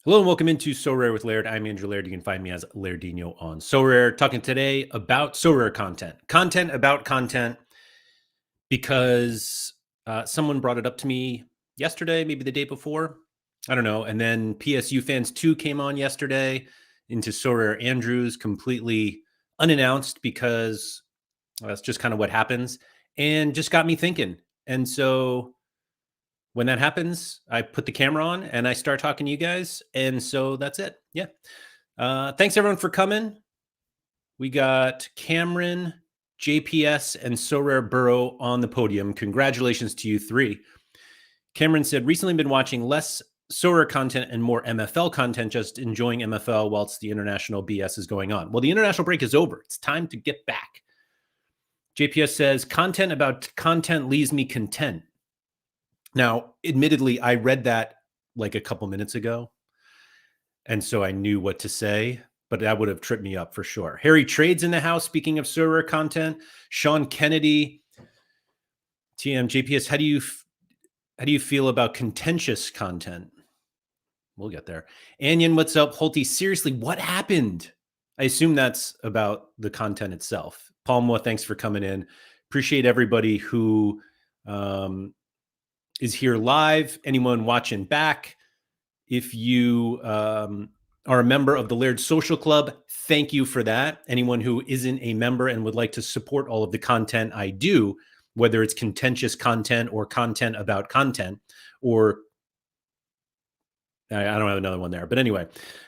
Hello and welcome into Sorare with Laird. I'm Andrew Laird. You can find me as Lairdino on Sorare. Talking today about Sorare content about content, because someone brought it up to me yesterday, maybe the day before. I don't know. And then PSU Fans 2 came on yesterday into Sorare Andrews completely unannounced, because that's just kind of what happens, and just got me thinking. And so when that happens, I put the camera on and I start talking to you guys. And so that's it. Yeah. Thanks everyone for coming. We got Cameron, JPS, and Sorare Burrow on the podium. Congratulations to you three. Cameron said, recently been watching less Sorare content and more MFL content, just enjoying MFL whilst the international BS is going on. Well, the international break is over. It's time to get back. JPS says, content about content leaves me content. Now, admittedly, I read that like a couple minutes ago, and so I knew what to say, but that would have tripped me up for sure. Harry Trades in the house, speaking of Sorare content. Sean Kennedy, TM, JPS, how do you feel about contentious content? We'll get there. Anyan, what's up? Holty, seriously, what happened? I assume that's about the content itself. Palma, thanks for coming in. Appreciate everybody who is here live. Anyone watching back, if you are a member of the Laird Social Club, thank you for that. Anyone who isn't a member and would like to support all of the content I do, whether it's contentious content or content about content, or I don't have another one there. But anyway,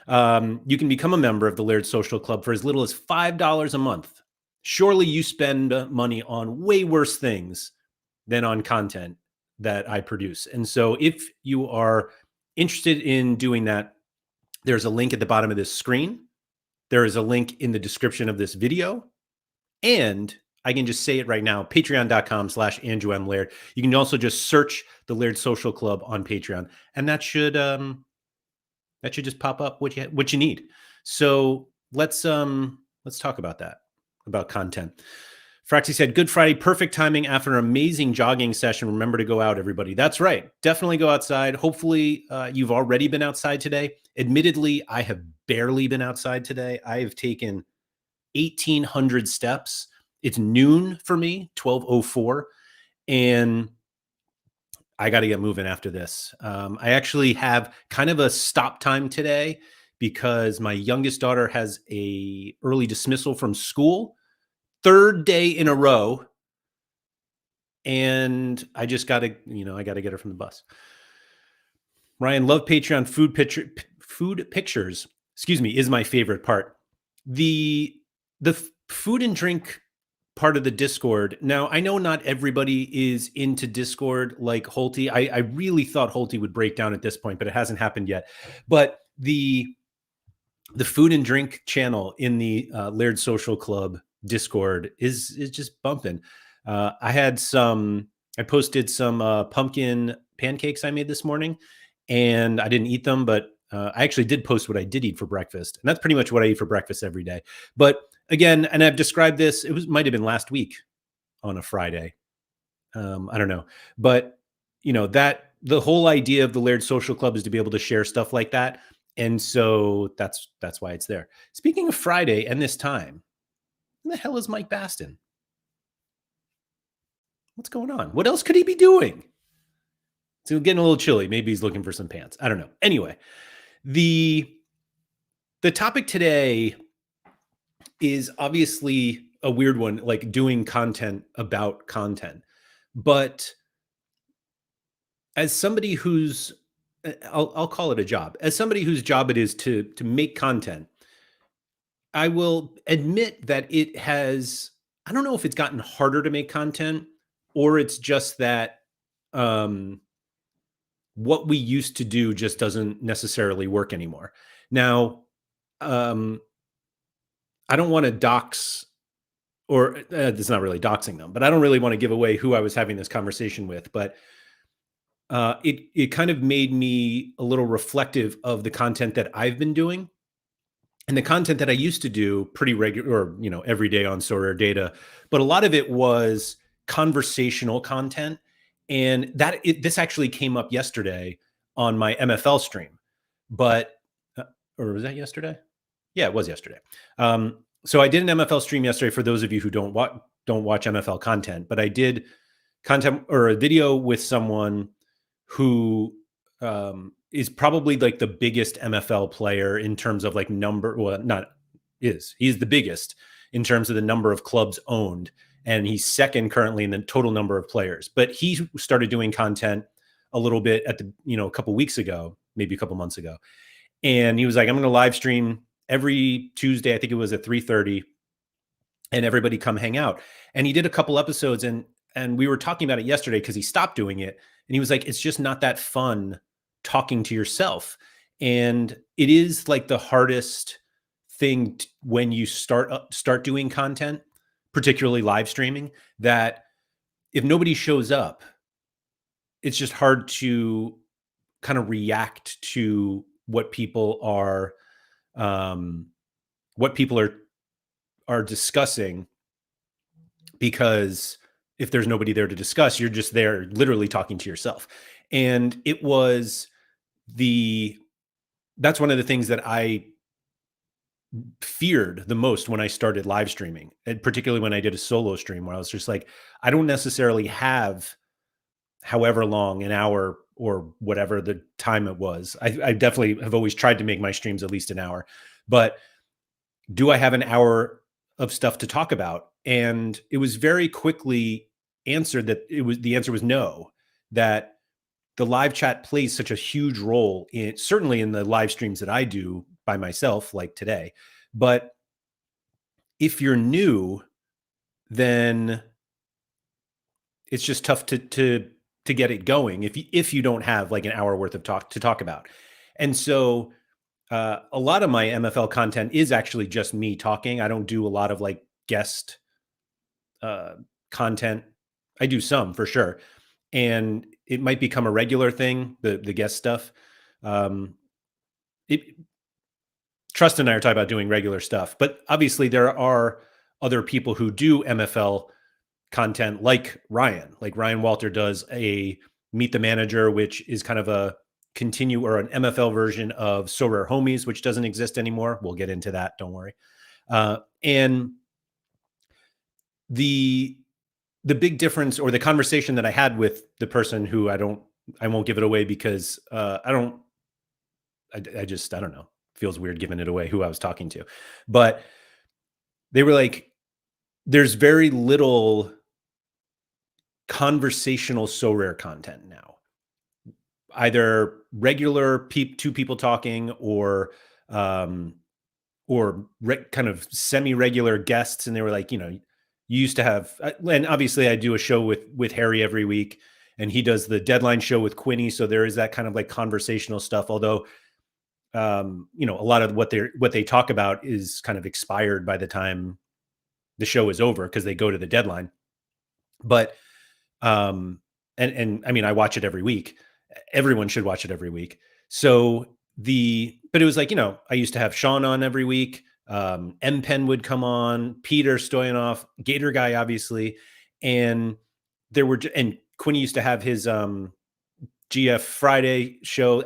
you can become a member of the Laird Social Club for as little as $5 a month. Surely you spend money on way worse things than on content that I produce. And so if you are interested in doing that, there's a link at the bottom of this screen. There is a link in the description of this video. And I can just say it right now, patreon.com/Andrew M. Laird. You can also just search the Laird Social Club on Patreon, and that should just pop up what you need. So let's talk about that, about content. Fraxy said, good Friday, perfect timing after an amazing jogging session. Remember to go out, everybody. That's right. Definitely go outside. Hopefully you've already been outside today. Admittedly, I have barely been outside today. I have taken 1,800 steps. It's noon for me, 12:04. And I got to get moving after this. I actually have kind of a stop time today because my youngest daughter has a early dismissal from school. Third day in a row, and I just got to, I got to get her from the bus. Ryan, love Patreon food pictures. Excuse me, is my favorite part. The food and drink part of the Discord. Now, I know not everybody is into Discord like Holty. I really thought Holty would break down at this point, but it hasn't happened yet. But the food and drink channel in the Laird Social Club Discord is just bumping. I posted some pumpkin pancakes I made this morning, and I didn't eat them, but I actually did post what I did eat for breakfast. And that's pretty much what I eat for breakfast every day. But again, and I've described this, might have been last week on a Friday. I don't know. But that the whole idea of the Laird Social Club is to be able to share stuff like that. And so that's why it's there. Speaking of Friday and this time, who the hell is Mike Baston? What's going on? What else could he be doing? It's getting a little chilly. Maybe he's looking for some pants. I don't know. Anyway, the topic today is obviously a weird one, like doing content about content. But as somebody who's, I'll call it a job, as somebody whose job it is to make content, I will admit that it has, I don't know if it's gotten harder to make content, or it's just that what we used to do just doesn't necessarily work anymore. Now, I don't want to dox, or it's not really doxing them, but I don't really want to give away who I was having this conversation with. But it kind of made me a little reflective of the content that I've been doing. And the content that I used to do pretty regular, or, every day on Sorare Data, but a lot of it was conversational content. And this actually came up yesterday on my MFL stream. But or was that yesterday? Yeah, it was yesterday. So I did an MFL stream yesterday for those of you who don't watch MFL content, but I did content or a video with someone who is probably like the biggest MFL player in terms of like number. Well, not is he's the biggest in terms of the number of clubs owned, and he's second currently in the total number of players. But he started doing content a little bit at the a couple weeks ago, maybe a couple months ago, and he was like, "I'm going to live stream every Tuesday. I think it was at 3:30, and everybody come hang out." And he did a couple episodes, and we were talking about it yesterday because he stopped doing it, and he was like, "It's just not that fun talking to yourself." And it is like the hardest thing when you start doing content, particularly live streaming, that if nobody shows up, it's just hard to kind of react to what people are um, what people are discussing, because if there's nobody there to discuss, you're just there literally talking to yourself. And it was the that's one of the things that I feared the most when I started live streaming, and particularly when I did a solo stream where I was just like, I don't necessarily have however long, an hour or whatever the time it was. I definitely have always tried to make my streams at least an hour, but do I have an hour of stuff to talk about? And it was very quickly answered that the answer was no, that the live chat plays such a huge role in, certainly in the live streams that I do by myself, like today. But if you're new, then it's just tough to get it going if you don't have like an hour worth of talk to talk about. And so a lot of my MFL content is actually just me talking. I don't do a lot of like guest uh, content. I do some for sure, and it might become a regular thing. The guest stuff. Um, it, Trust and I are talking about doing regular stuff, but obviously there are other people who do MFL content, like Ryan. Like Ryan Walter does a Meet the Manager, which is kind of a an MFL version of So Rare Homies, which doesn't exist anymore. We'll get into that. Don't worry. And the big difference, or the conversation that I had with the person who I won't give it away because I just, I don't know. Feels weird giving it away who I was talking to, but they were like, there's very little conversational So Rare content now, either regular two people talking um, or kind of semi-regular guests. And they were like, you used to have, and obviously I do a show with Harry every week, and he does the Deadline show with Quinny. So there is that kind of like conversational stuff. Although, a lot of what they talk about is kind of expired by the time the show is over, because they go to the Deadline. But and I mean, I watch it every week. Everyone should watch it every week. So but it was like, I used to have Sean on every week. M Pen would come on, Peter Stoyanov, Gator Guy, obviously. And and Quinny used to have his GF Friday show.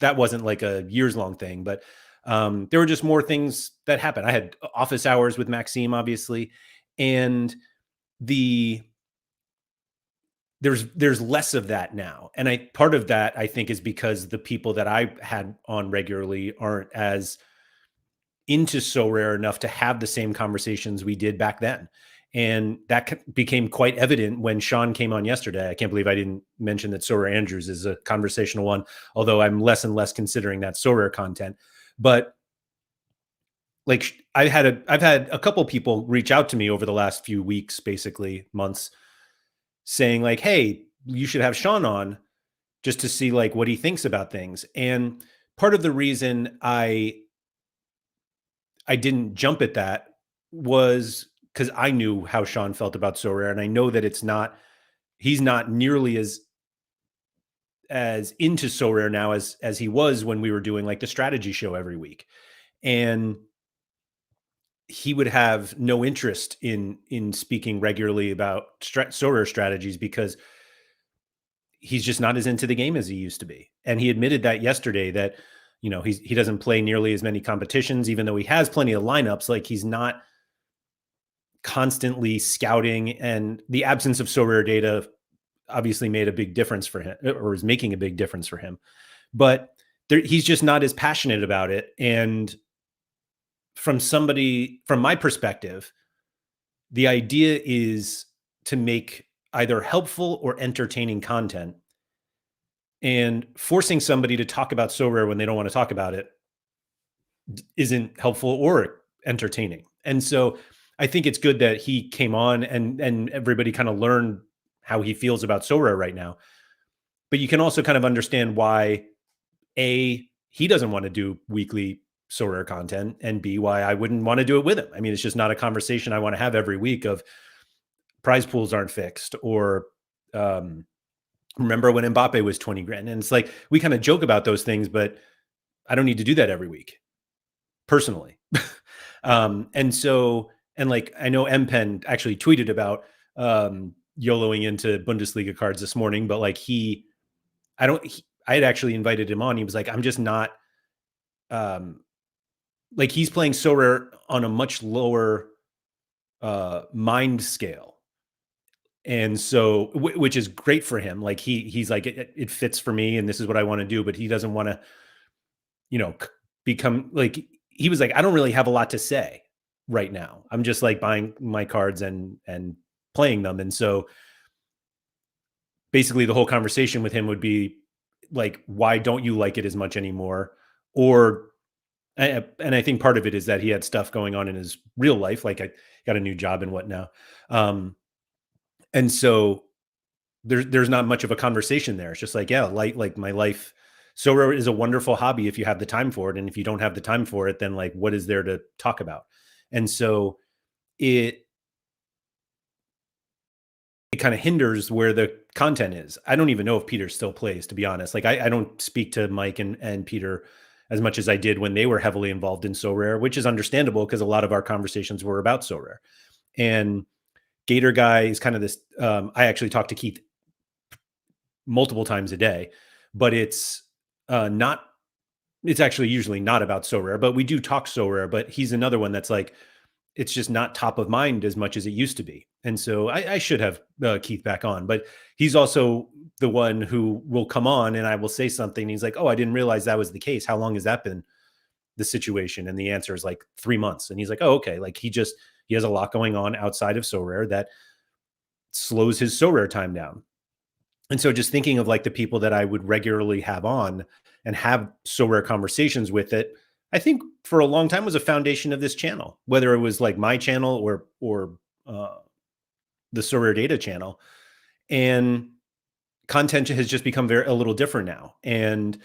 That wasn't like a years long thing, but there were just more things that happened. I had office hours with Maxime, obviously. And there's less of that now. And part of that, I think, is because the people that I had on regularly aren't as into So Rare enough to have the same conversations we did back then. And that became quite evident when Sean came on yesterday. I can't believe I didn't mention that So Rare Andrews is a conversational one, although I'm less and less considering that So Rare content. But like, I've had a couple people reach out to me over the last few weeks, basically months, saying like, hey, you should have Sean on just to see like what he thinks about things. And part of the reason I didn't jump at that was because I knew how Sean felt about So Rare, and I know that he's not nearly as into So Rare now as he was when we were doing like the strategy show every week. And he would have no interest in speaking regularly about So Rare strategies, because he's just not as into the game as he used to be. And he admitted that yesterday, that he doesn't play nearly as many competitions, even though he has plenty of lineups. Like, he's not constantly scouting, and the absence of Sorare data obviously made a big difference for him, or is making a big difference for him. But he's just not as passionate about it. And from my perspective, the idea is to make either helpful or entertaining content, and forcing somebody to talk about Sorare when they don't want to talk about it isn't helpful or entertaining. And so I think it's good that he came on, and everybody kind of learned how he feels about Sorare right now. But you can also kind of understand why he doesn't want to do weekly Sorare content, and B, why I wouldn't want to do it with him. I mean, it's just not a conversation I want to have every week of prize pools aren't fixed, or remember when Mbappe was 20 grand. And it's like, we kind of joke about those things, but I don't need to do that every week personally. And so, and like, I know MPen actually tweeted about YOLOing into Bundesliga cards this morning, but like I had actually invited him on. He was like, I'm just not, like, he's playing Sorare on a much lower mind scale. And so, which is great for him. Like, he's like, it fits for me, and this is what I want to do. But he doesn't want to, become like, he was like, I don't really have a lot to say right now. I'm just like buying my cards and playing them. And so basically the whole conversation with him would be like, why don't you like it as much anymore? Or, and I think part of it is that he had stuff going on in his real life. Like, I got a new job and what now. And so there's not much of a conversation there. It's just like, yeah, like my life. Sorare is a wonderful hobby if you have the time for it. And if you don't have the time for it, then like, what is there to talk about? And so it kind of hinders where the content is. I don't even know if Peter still plays, to be honest. Like, I don't speak to Mike and Peter as much as I did when they were heavily involved in Sorare, which is understandable because a lot of our conversations were about Sorare. And Gator Guy is kind of this. I actually talk to Keith multiple times a day, but it's not. It's actually usually not about Sorare, but we do talk Sorare. But he's another one that's like, it's just not top of mind as much as it used to be. And so I should have Keith back on, but he's also the one who will come on and I will say something. And he's like, oh, I didn't realize that was the case. How long has that been the situation? And the answer is like 3 months. And he's like, oh, okay. Like, he has a lot going on outside of Sorare that slows his Sorare time down. And so just thinking of like the people that I would regularly have on and have Sorare conversations with, it, I think for a long time was a foundation of this channel, whether it was like my channel or the Sorare Data channel. And content has just become a little different now. And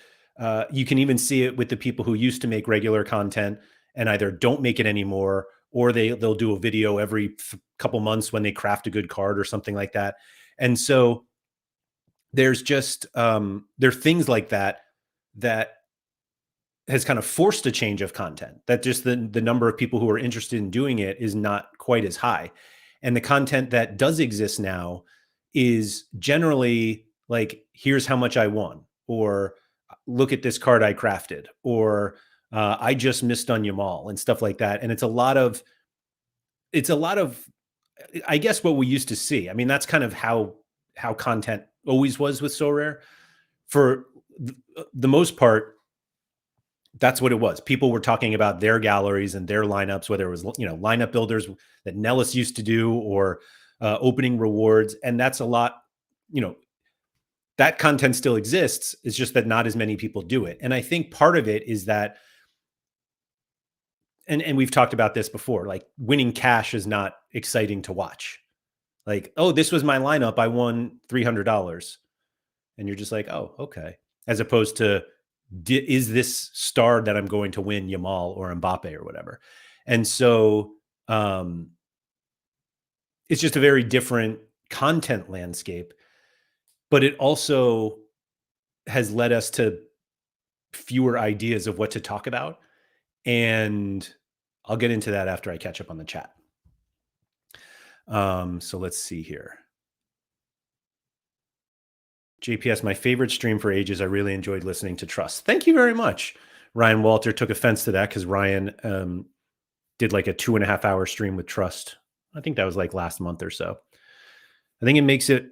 you can even see it with the people who used to make regular content and either don't make it anymore, or they'll do a video every couple months when they craft a good card or something like that. And so there's just there are things like that has kind of forced a change of content, that just the number of people who are interested in doing it is not quite as high. And the content that does exist now is generally like, here's how much I won, or look at this card I crafted, or I just missed on Yamal and stuff like that. And it's a lot of, I guess, what we used to see. I mean, that's kind of how content always was with Sorare. For the most part, that's what it was. People were talking about their galleries and their lineups, whether it was, lineup builders that Nellis used to do, or opening rewards. And that's a lot, that content still exists. It's just that not as many people do it. And I think part of it is that, and we've talked about this before, like, winning cash is not exciting to watch. Like, oh, this was my lineup, I won $300. And you're just like, oh, okay. As opposed to, is this star that I'm going to win Yamal or Mbappe or whatever? And so it's just a very different content landscape, but it also has led us to fewer ideas of what to talk about. And I'll get into that after I catch up on the chat. So let's see here. JPS, my favorite stream for ages. I really enjoyed listening to Trust. Thank you very much Ryan Walter took offense to that because Ryan did like a 2.5 hour stream with Trust. I think that was like last month or so. I think it makes it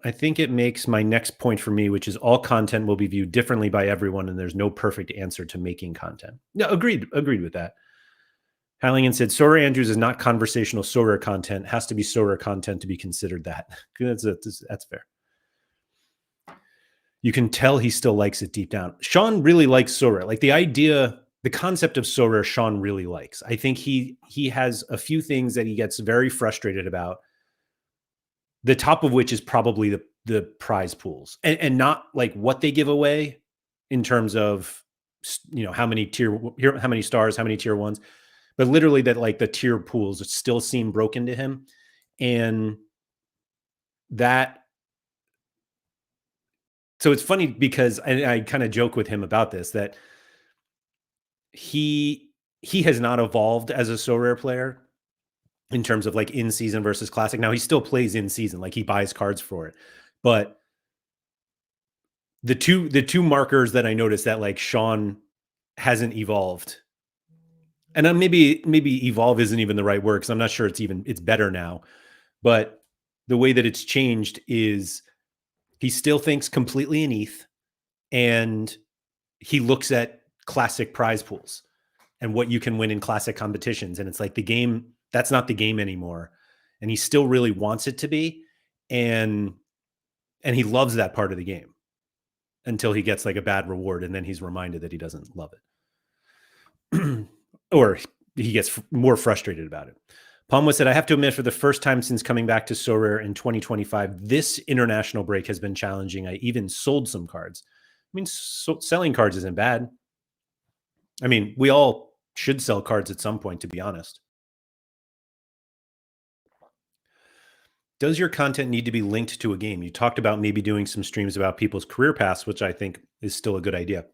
I think it makes my next point for me, which is all content will be viewed differently by everyone, and there's no perfect answer to making content. No, agreed with that. Halligan said, Sorare Andrews is not conversational Sorare content. Has to be Sorare content to be considered that. That's fair. You can tell he still likes it deep down. Sean really likes Sorare. Like the concept of Sorare, Sean really likes. I think he has a few things that he gets very frustrated about. The top of which is probably the prize pools, and not like what they give away in terms of how many how many stars, how many tier ones, but literally that like the tier pools still seem broken to him, and that. So it's funny because I kind of joke with him about this that he has not evolved as a Sorare player in terms of like in season versus classic. Now he still plays in season, like he buys cards for it, but the two markers that I noticed that like Sean hasn't evolved, and maybe evolve isn't even the right word because I'm not sure it's better now, but the way that it's changed is he still thinks completely in ETH, and he looks at classic prize pools and what you can win in classic competitions, and it's like the game that's not the game anymore, and he still really wants it to be, and he loves that part of the game until he gets like a bad reward, and then he's reminded that he doesn't love it. Or he gets more frustrated about it. Palmwood said, I have to admit, for the first time since coming back to Sorare in 2025, this international break has been challenging. I even sold some cards. I mean, selling cards isn't bad. I mean, we all should sell cards at some point, to be honest. Does your content need to be linked to a game? You talked about maybe doing some streams about people's career paths, which I think is still a good idea.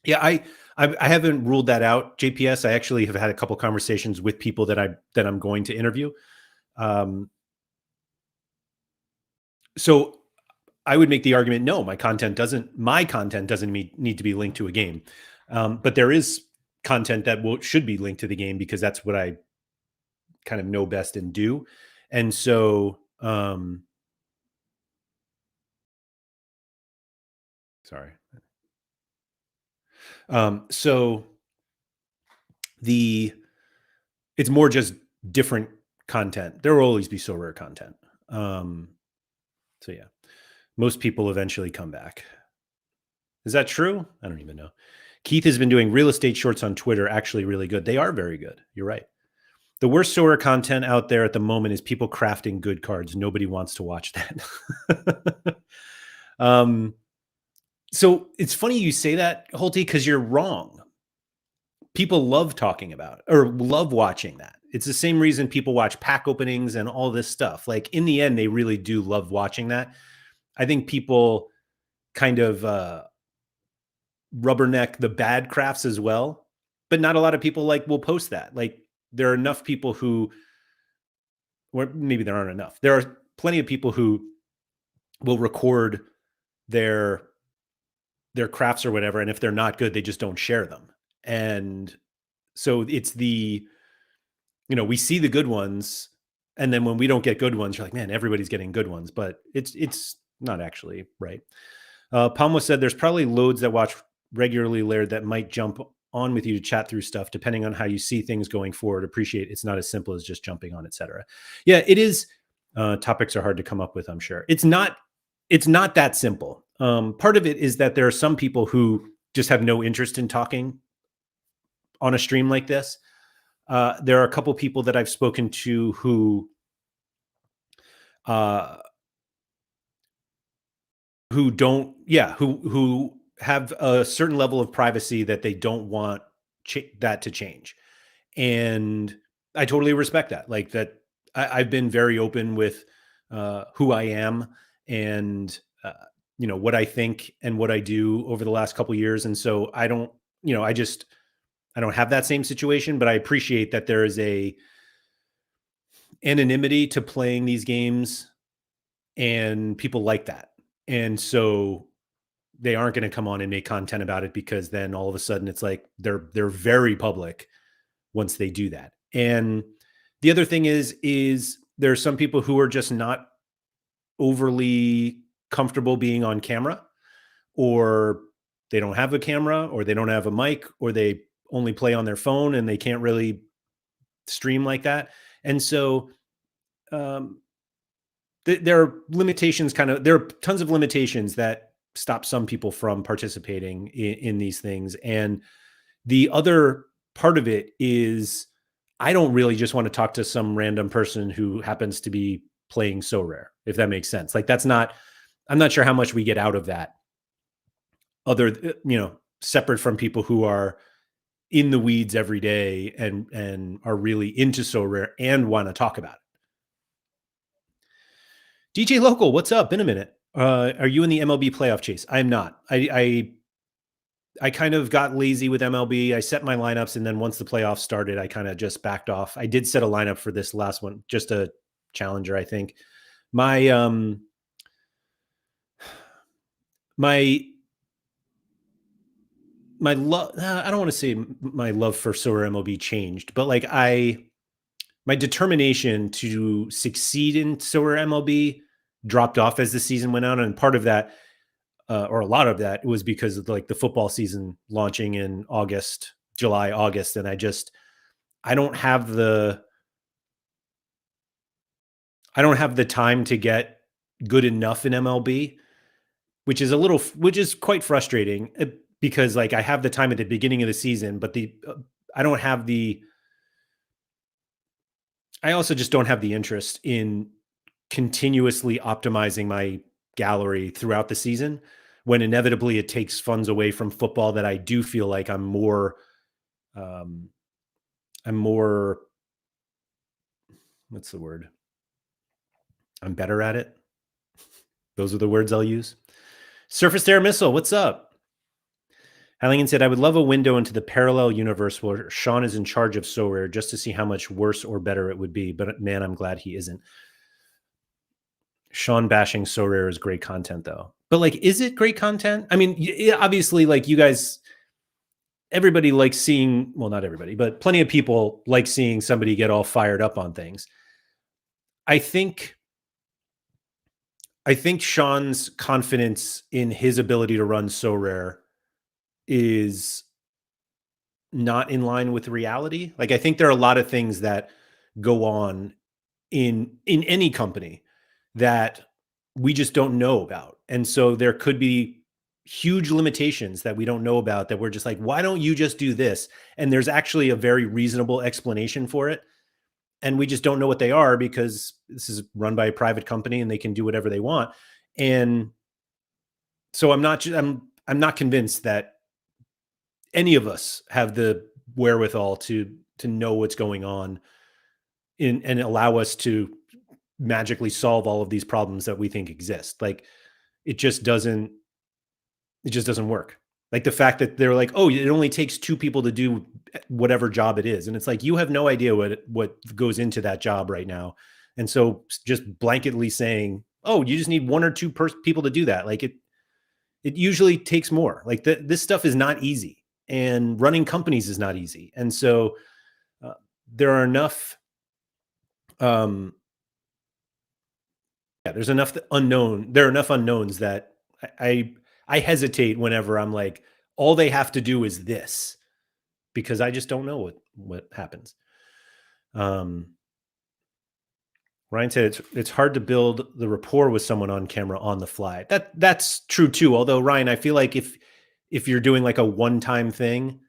Yeah, I haven't ruled that out, JPS. I actually have had a couple conversations with people that I'm going to interview. So I would make the argument, no, my content doesn't need to be linked to a game. But there is content that should be linked to the game because that's what I kind of know best and do. And so, sorry. So it's more just different content. There will always be Sorare content. So yeah, most people eventually come back. Is that true? I don't even know. Keith has been doing real estate shorts on Twitter, actually really good. They are very good. You're right. The worst Sorare content out there at the moment is people crafting good cards. Nobody wants to watch that. So it's funny you say that, Holty, because you're wrong. People love talking about it or love watching that. It's the same reason people watch pack openings and all this stuff. Like in the end, they really do love watching that. I think people kind of rubberneck the bad crafts as well, but not a lot of people like will post that. Like there are enough people who, or maybe there aren't enough. There are plenty of people who will record their crafts or whatever, and if they're not good, they just don't share them. And so it's we see the good ones, and then when we don't get good ones, you're like, man, everybody's getting good ones, but it's not actually right. Palmo said there's probably loads that watch regularly, Laird, that might jump on with you to chat through stuff depending on how you see things going forward. Appreciate it's not as simple as just jumping on, etc. Yeah, it is. Topics are hard to come up with, I'm sure. It's not that simple. Part of it is that there are some people who just have no interest in talking on a stream like this. There are a couple people that I've spoken to who don't, who have a certain level of privacy that they don't want that to change. And I totally respect that. Like that, I've been very open with who I am and what I think and what I do over the last couple of years. And so I don't, I don't have that same situation, but I appreciate that there is a anonymity to playing these games, and people like that. And so they aren't going to come on and make content about it, because then all of a sudden it's like they're very public once they do that. And the other thing is there are some people who are just not overly comfortable being on camera, or they don't have a camera, or they don't have a mic, or they only play on their phone and they can't really stream like that. And so um, there are limitations, there are tons of limitations that stop some people from participating in these things. And the other part of it is, I don't really just want to talk to some random person who happens to be playing So Rare, if that makes sense. Like, that's not, I'm not sure how much we get out of that, other, separate from people who are in the weeds every day and are really into So Rare and want to talk about it. DJ Local, what's up? Been a minute. Are you in the MLB playoff chase? I'm not. I kind of got lazy with MLB. I set my lineups, and then once the playoffs started, I kind of just backed off. I did set a lineup for this last one, just a challenger, I think. My love, I don't want to say my love for Sorare MLB changed, but like, my determination to succeed in Sorare MLB dropped off as the season went on. And part of that, or a lot of that, was because of like the football season launching in July, August. And I don't have the, time to get good enough in MLB, which is quite frustrating, because like, I have the time at the beginning of the season, but I don't have the, I also just don't have the interest in continuously optimizing my gallery throughout the season, when inevitably it takes funds away from football that I do feel like um, I'm more, what's the word? I'm better at it. Those are the words I'll use. Surface Air Missile, what's up? Halligan said, I would love a window into the parallel universe where Sean is in charge of So Rare, just to see how much worse or better it would be. But man, I'm glad he isn't. Sean bashing So Rare is great content, though. But like, is it great content? I mean, obviously, like, you guys, everybody likes seeing, well, not everybody, but plenty of people like seeing somebody get all fired up on things. I think Sean's confidence in his ability to run So Rare is not in line with reality. Like, I think there are a lot of things that go on in any company that we just don't know about. And so there could be huge limitations that we don't know about, that we're just like, why don't you just do this? And there's actually a very reasonable explanation for it. And we just don't know what they are, because this is run by a private company and they can do whatever they want. And so I'm not convinced that any of us have the wherewithal to know what's going on and allow us to magically solve all of these problems that we think exist. Like, it just doesn't work. Like, the fact that they're like, oh, it only takes 2 people to do whatever job it is. And it's like, you have no idea what goes into that job right now. And so just blanketly saying, oh, you just need 1 or 2 people to do that. Like, it usually takes more. Like, this stuff is not easy, and running companies is not easy. And so there are enough, there's enough there are enough unknowns that I hesitate whenever I'm like, all they have to do is this, because I just don't know what happens. Ryan said it's hard to build the rapport with someone on camera on the fly. That's true too. Although, Ryan, I feel like if you're doing like a one-time thing,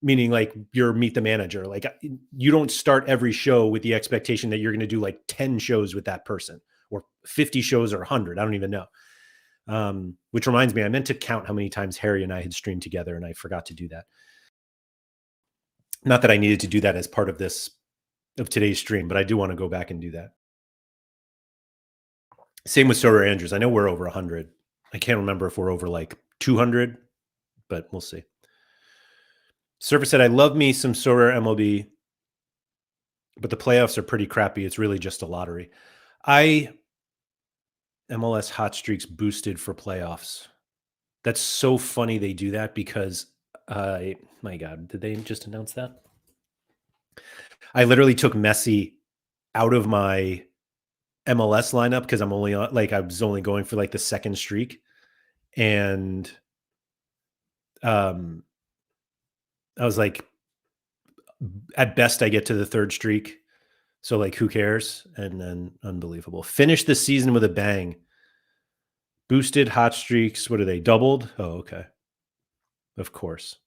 meaning like you're Meet the Manager, like, you don't start every show with the expectation that you're going to do like 10 shows with that person, or 50 shows, or 100. I don't even know. Which reminds me, I meant to count how many times Harry and I had streamed together, and I forgot to do that. Not that I needed to do that as part of today's stream, but I do want to go back and do that. Same with Sorare Andrews. I know we're over 100. I can't remember if we're over like 200, but we'll see. Surfer said, I love me some Sorare MLB, but the playoffs are pretty crappy. It's really just a lottery. MLS hot streaks boosted for playoffs. That's so funny they do that because my God, did they just announce that? I literally took Messi out of my MLS lineup because I'm only on like I was only going for like the second streak. And um I was like, at best I get to the third streak. So like who cares? And then unbelievable. Finished the season with a bang. Boosted hot streaks. What are they? Doubled? Oh, okay. Of course.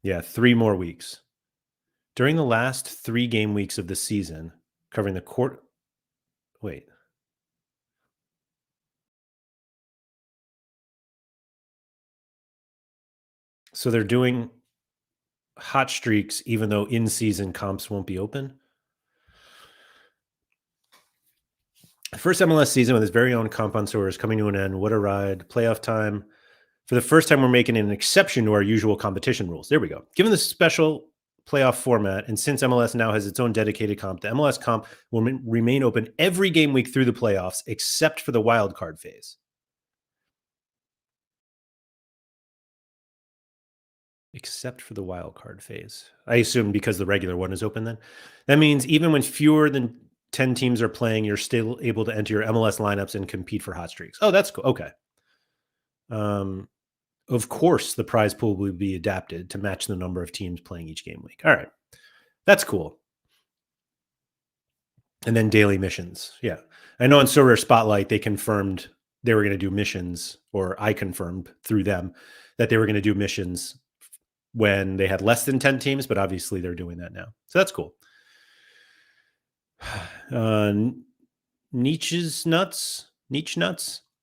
Yeah, 3 more weeks. During the last 3 game weeks of the season, covering the court. Wait. So they're doing hot streaks even though in-season comps won't be open? The first MLS season with his very own comp on Sorare is coming to an end. What a ride. Playoff time. For the first time, we're making an exception to our usual competition rules. There we go. Given the special playoff format, and since MLS now has its own dedicated comp, the MLS comp will remain open every game week through the playoffs, except for the wild card phase. Except for the wild card phase. I assume because the regular one is open then. That means even when fewer than 10 teams are playing, you're still able to enter your MLS lineups and compete for hot streaks. Oh, that's cool. Okay. Of course, the prize pool will be adapted to match the number of teams playing each game week. All right. That's cool. And then daily missions. Yeah. I know on Sorare Spotlight, they confirmed they were going to do missions, or I confirmed through them that they were going to do missions when they had less than 10 teams, but obviously they're doing that now. So that's cool. Niche nuts.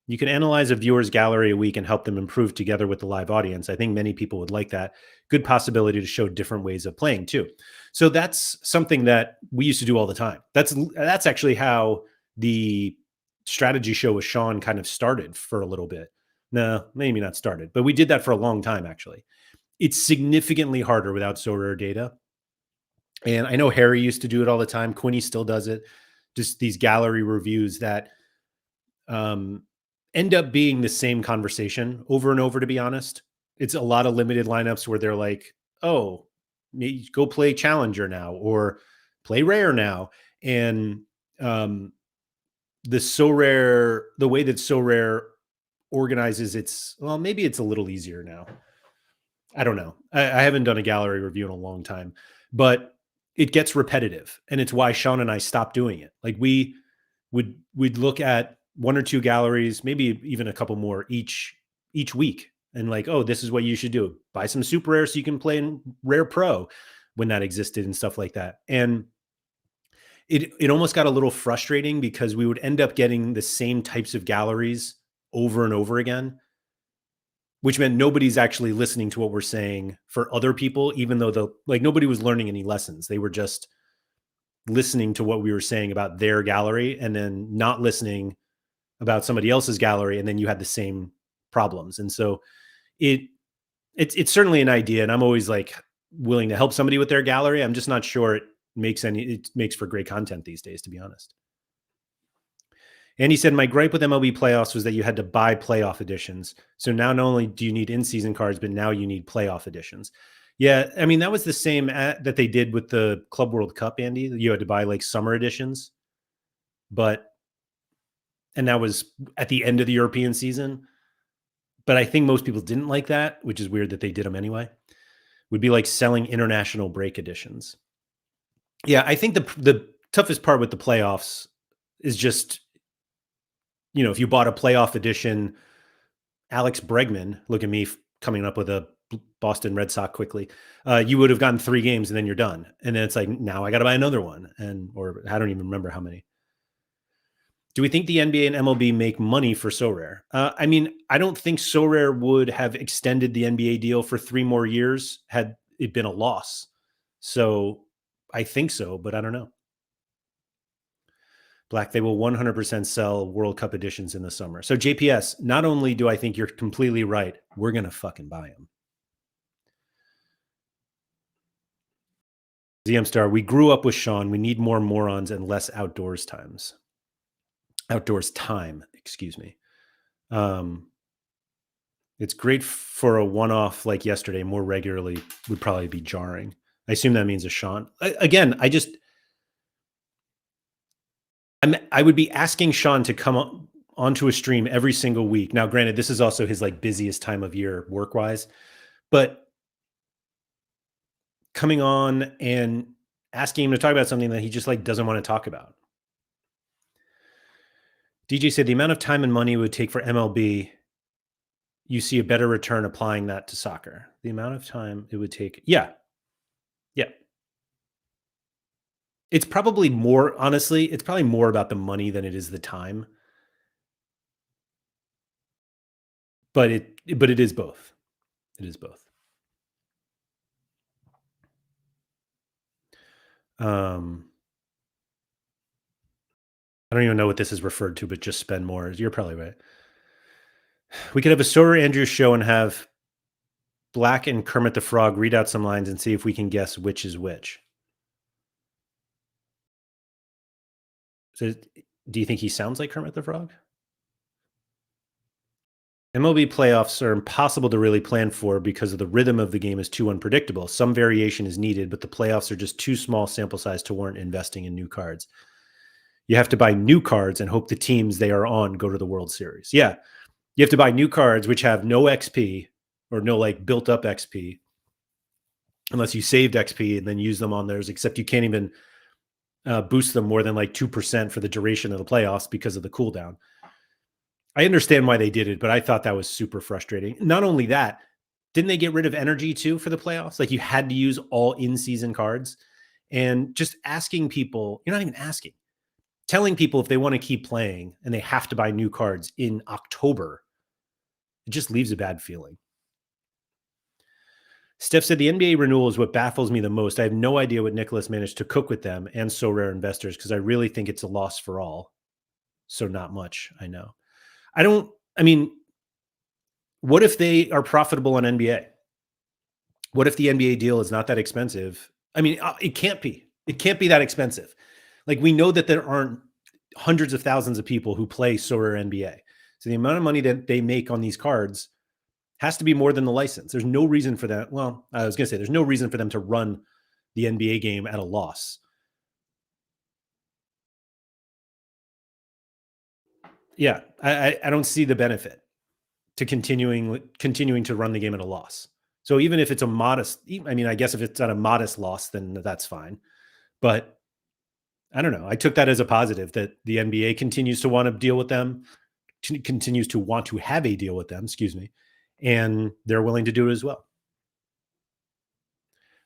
You can analyze a viewer's gallery a week and help them improve together with the live audience. I think many people would like that. Good possibility to show different ways of playing too. So that's something that we used to do all the time. That's actually how the strategy show with Sean kind of started for a little bit. No, maybe not started, but we did that for a long time actually. It's significantly harder without Sorare data. And I know Harry used to do it all the time. Quinny still does it. Just these gallery reviews that um, end up being the same conversation over and over, to be honest. It's a lot of limited lineups where they're like, oh, go play Challenger now or play Rare now. And the way that Sorare organizes well, maybe it's a little easier now. I don't know. I haven't done a gallery review in a long time, but it gets repetitive. And it's why Sean and I stopped doing it. Like we'd look at one or two galleries, maybe even a couple more each week. And like, oh, this is what you should do. Buy some super rare so you can play in Rare Pro when that existed and stuff like that. And it almost got a little frustrating because we would end up getting the same types of galleries over and over again, which meant nobody's actually listening to what we're saying for other people, even though nobody was learning any lessons. They were just listening to what we were saying about their gallery and then not listening about somebody else's gallery, and then you had the same problems. And so it's certainly an idea, and I'm always like willing to help somebody with their gallery. I'm just not sure it makes for great content these days, to be honest. And he said, my gripe with MLB playoffs was that you had to buy playoff editions. So now not only do you need in-season cards, but now you need playoff editions. Yeah, I mean, that was the same that they did with the Club World Cup, Andy. You had to buy like summer editions. And that was at the end of the European season. But I think most people didn't like that, which is weird that they did them anyway. Would be like selling international break editions. Yeah, I think the toughest part with the playoffs is just, if you bought a playoff edition, Alex Bregman, look at me coming up with a Boston Red Sox quickly, you would have gotten 3 games and then you're done. And then it's like, now I got to buy another one. Or I don't even remember how many. Do we think the NBA and MLB make money for Sorare? I mean, I don't think Sorare would have extended the NBA deal for 3 more years had it been a loss. So I think so, but I don't know. Black, they will 100% sell World Cup editions in the summer. So JPS, not only do I think you're completely right, we're going to fucking buy them. ZM Star, we grew up with Sean. We need more morons and less outdoors time, excuse me. It's great for a one-off like yesterday. More regularly would probably be jarring. I assume that means a Sean. Again, I would be asking Sean to come onto a stream every single week. Now, granted, this is also his like busiest time of year work-wise, but coming on and asking him to talk about something that he just like doesn't want to talk about. DJ said the amount of time and money it would take for MLB, you see a better return applying that to soccer. The amount of time it would take. Yeah. Yeah. It's probably more, honestly, it's probably more about the money than it is the time. But it is both. It is both. I don't even know what this is referred to, but just spend more. You're probably right. We could have a Sorare Andrews show and have Black and Kermit the Frog read out some lines and see if we can guess which is which. So, do you think he sounds like Kermit the Frog? MLB playoffs are impossible to really plan for because of the rhythm of the game is too unpredictable. Some variation is needed, but the playoffs are just too small sample size to warrant investing in new cards. You have to buy new cards and hope the teams they are on go to the World Series. Yeah. You have to buy new cards which have no XP or no like built up XP unless you saved XP and then use them on theirs, except you can't even boost them more than like 2% for the duration of the playoffs because of the cooldown. I understand why they did it, but I thought that was super frustrating. Not only that, didn't they get rid of energy too for the playoffs? Like you had to use all in-season cards, and just asking people, you're not even asking, telling people if they want to keep playing and they have to buy new cards in October, it just leaves a bad feeling. Steph said the NBA renewal is what baffles me the most. I have no idea what Nicholas managed to cook with them and so rare investors because I really think it's a loss for all. So not much, I know. I mean, what if they are profitable on NBA? What if the NBA deal is not that expensive? I mean, it can't be. It can't be that expensive. Like we know that there aren't hundreds of thousands of people who play Sorare NBA. So the amount of money that they make on these cards has to be more than the license. There's no reason for that. Well, I was going to say there's no reason for them to run the NBA game at a loss. Yeah, I don't see the benefit to continuing to run the game at a loss. So even if it's a modest, I mean, I guess if it's at a modest loss, then that's fine. But I don't know. I took that as a positive that the NBA continues to want to deal with them, continues to want to have a deal with them, excuse me, and they're willing to do it as well.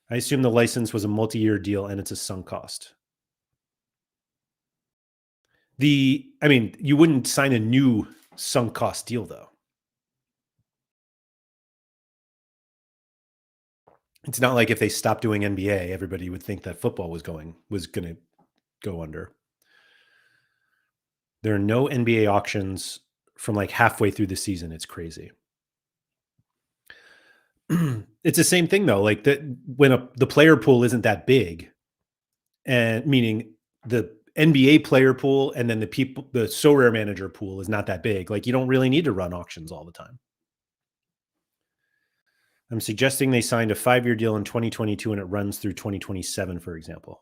I assume the license was a multi-year deal and it's a sunk cost. I mean, you wouldn't sign a new sunk cost deal though. It's not like if they stopped doing NBA, everybody would think that football was going to go under. There are no NBA auctions from like halfway through the season. It's crazy. It's the same thing though. Like when the player pool isn't that big, and meaning the NBA player pool and then the Sorare manager pool is not that big. Like you don't really need to run auctions all the time. I'm suggesting they signed a 5-year deal in 2022 and it runs through 2027, for example.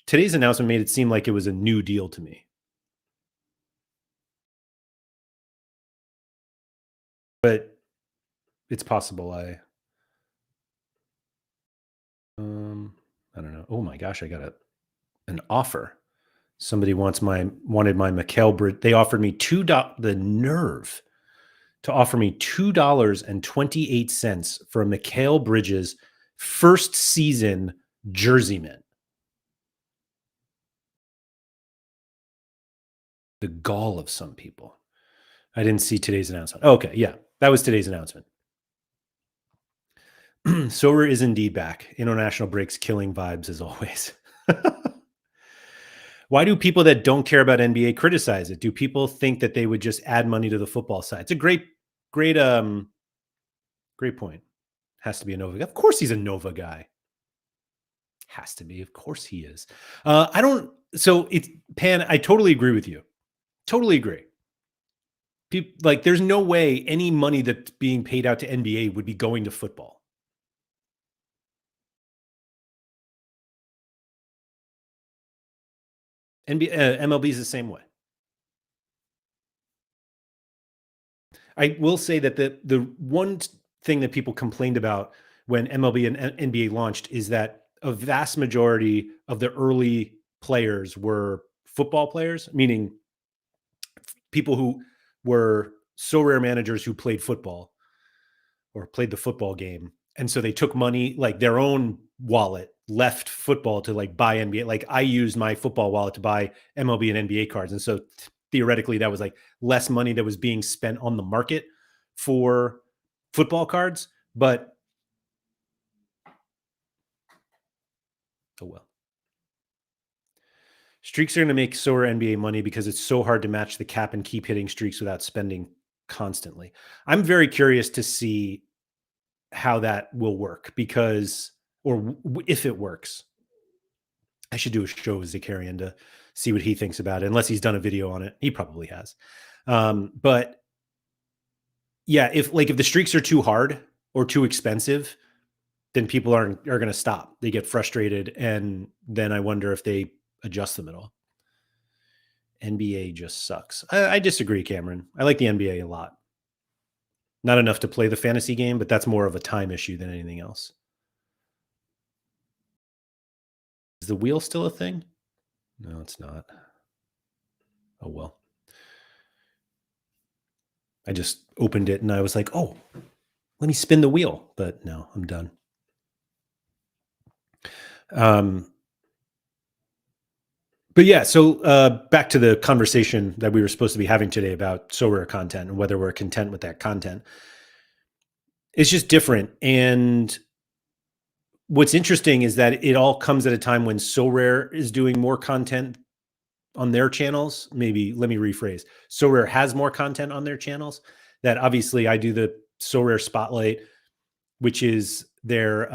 Today's announcement made it seem like it was a new deal to me. But it's possible I don't know. Oh my gosh, I got an offer. Somebody wanted my Mikhail Bridge. They offered me the nerve to offer me $2.28 for a Mikhail Bridges first season jersey mint. The gall of some people. I didn't see today's announcement. Okay, yeah, that was today's announcement. Sorare is indeed back. International breaks killing vibes as always. Why do people that don't care about NBA criticize it? Do people think that they would just add money to the football side? It's a great point. Has to be a Nova. Of course he's a Nova guy. Has to be. Of course he is. I don't. So it's Pan. I totally agree with you. Totally agree. Like, there's no way any money that's being paid out to NBA would be going to football. MLB is the same way. I will say that the one thing that people complained about when MLB and NBA launched is that a vast majority of the early players were football players, meaning people who were so rare managers who played football or played the football game. And so they took money, like their own wallet, left football to like buy NBA. Like I used my football wallet to buy MLB and NBA cards. And so theoretically, that was like less money that was being spent on the market for football cards. But oh well. Streaks are going to make soar NBA money because it's so hard to match the cap and keep hitting streaks without spending constantly. I'm very curious to see how that will work because, or if it works. I should do a show with Zakarian to see what he thinks about it, unless he's done a video on it. He probably has. But yeah, if the streaks are too hard or too expensive, then people are going to stop. They get frustrated, and then I wonder if they adjust them at all. NBA just sucks. I disagree, Cameron. I like the NBA a lot. Not enough to play the fantasy game, but that's more of a time issue than anything else. Is the wheel still a thing? No, it's not. Oh, well. I just opened it and I was like, oh, let me spin the wheel. But no, I'm done. But yeah, so back to the conversation that we were supposed to be having today about Sorare content and whether we're content with that content. It's just different. And what's interesting is that it all comes at a time when Sorare is doing more content on their channels. Maybe let me rephrase. Sorare has more content on their channels. That obviously I do the Sorare Spotlight, which is their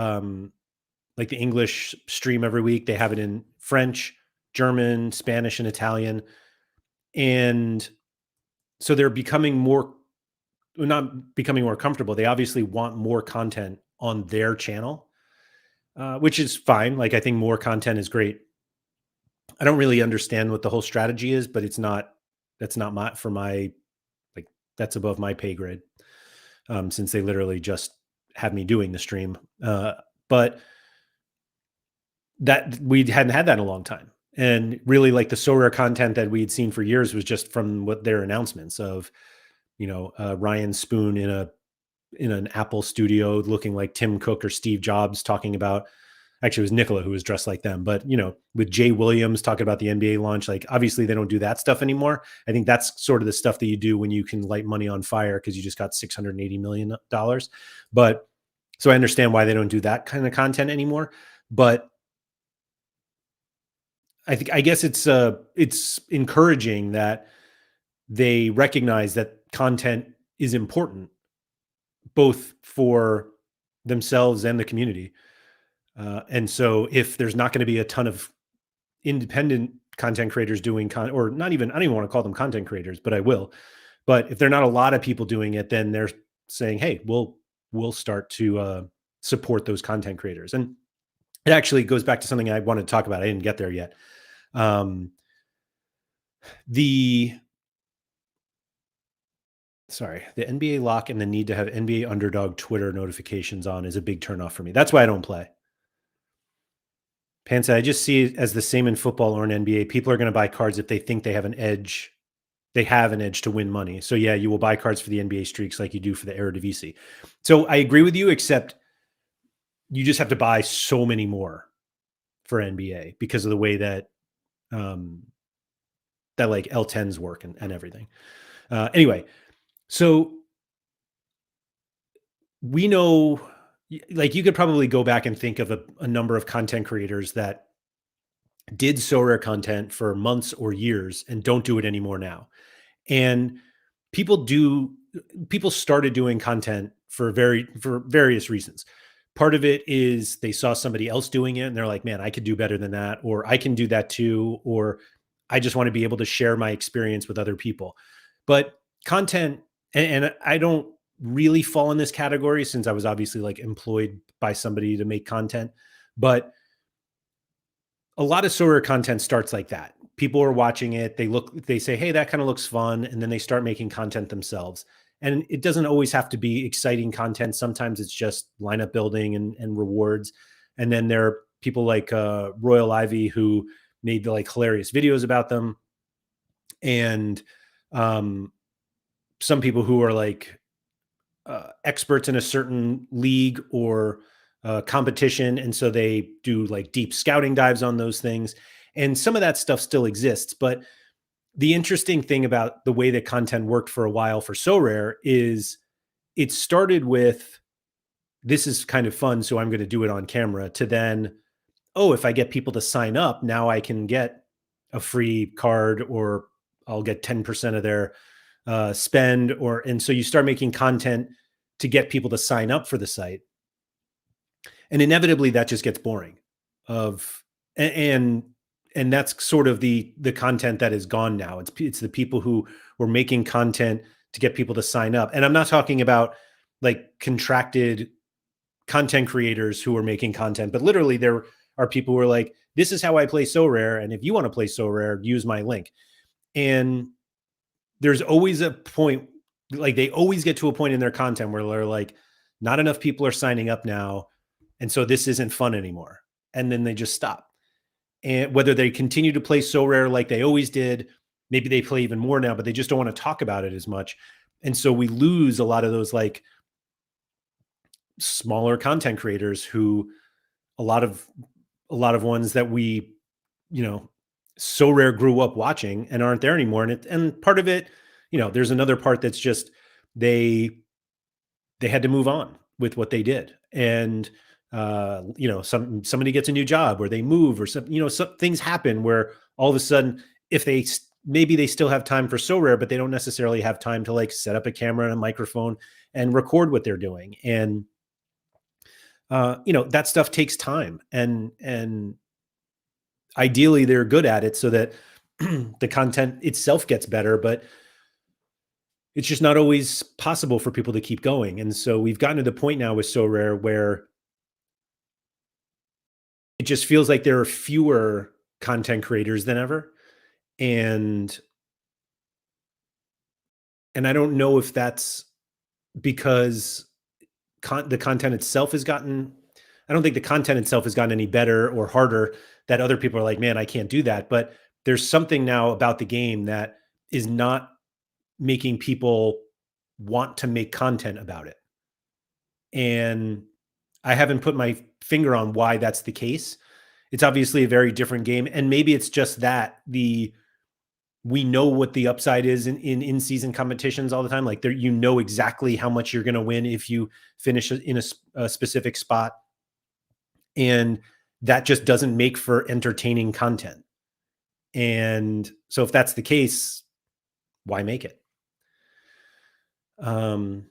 like the English stream every week. They have it in French, German, Spanish, and Italian. And so they're becoming more, not becoming more comfortable. They obviously want more content on their channel, which is fine. Like I think more content is great. I don't really understand what the whole strategy is, but that's not like that's above my pay grade. Since they literally just have me doing the stream. But that we hadn't had that in a long time. And really like the Sorare content that we'd seen for years was just from what their announcements of, Ryan Spoon in an Apple studio looking like Tim Cook or Steve Jobs talking about, actually it was Nicola who was dressed like them, but with Jay Williams talking about the NBA launch, like obviously they don't do that stuff anymore. I think that's sort of the stuff that you do when you can light money on fire because you just got $680 million. But so I understand why they don't do that kind of content anymore. But I guess it's encouraging that they recognize that content is important both for themselves and the community. And so if there's not going to be a ton of independent content creators doing or not even, I don't even want to call them content creators, but I will. But if there are not a lot of people doing it, then they're saying, hey, we'll start to support those content creators. And it actually goes back to something I wanted to talk about. I didn't get there yet. The NBA lock and the need to have NBA Underdog Twitter notifications on is a big turnoff for me. That's why I don't play. Pants, I just see it as the same in football or in NBA. People are going to buy cards if they think they have an edge. They have an edge to win money. So yeah, you will buy cards for the NBA streaks like you do for the Eredivisie. So I agree with you, except you just have to buy so many more for NBA because of the way that that like L10s work and everything. Anyway, so we know, like you could probably go back and think of a number of content creators that did Sorare content for months or years and don't do it anymore now. And people started doing content for various reasons. Part of it is they saw somebody else doing it and they're like, man, I could do better than that, or I can do that too, or I just want to be able to share my experience with other people. But content, and I don't really fall in this category since I was obviously like employed by somebody to make content, but a lot of Sorare content starts like that. People are watching it, they say, "Hey, that kind of looks fun," and then they start making content themselves. And it doesn't always have to be exciting content. Sometimes it's just lineup building and rewards. And then there are people like Royal Ivy who made like hilarious videos about them, and um, some people who are like experts in a certain league or competition, and so they do like deep scouting dives on those things. And some of that stuff still exists, but the interesting thing about the way that content worked for a while for Sorare is it started with, this is kind of fun, so I'm going to do it on camera, to then, oh, if I get people to sign up, now I can get a free card, or I'll get 10% of their spend. Or, and so you start making content to get people to sign up for the site. And inevitably that just gets boring of, and and that's sort of the content that is gone now. It's the people who were making content to get people to sign up. And I'm not talking about like contracted content creators who are making content, but literally there are people who are like, this is how I play So Rare, and if you want to play So Rare, use my link. And there's always a point, like they always get to a point in their content where they're like, not enough people are signing up now, and so this isn't fun anymore. And then they just stop. And whether they continue to play So Rare like they always did, maybe they play even more now, but they just don't want to talk about it as much. And so we lose a lot of those like smaller content creators who, a lot of ones that we, you know, So Rare grew up watching and aren't there anymore. And part of it, you know, there's another part that's just they had to move on with what they did. And you know, somebody gets a new job, or they move, or some, you know, some things happen where all of a sudden, if they maybe they still have time for So Rare, but they don't necessarily have time to like set up a camera and a microphone and record what they're doing. And you know, that stuff takes time, and ideally they're good at it so that the content itself gets better, but it's just not always possible for people to keep going. And so we've gotten to the point now with So Rare where it just feels like there are fewer content creators than ever. And I don't know if that's because the content itself has gotten, I don't think the content itself has gotten any better or harder, that other people are like, man, I can't do that. But there's something now about the game that is not making people want to make content about it. And I haven't put my finger on why that's the case. It's obviously a very different game. And maybe it's just that we know what the upside is in season competitions all the time. Like there, you know exactly how much you're going to win if you finish in a specific spot, and that just doesn't make for entertaining content. And so, if that's the case, why make it? Um,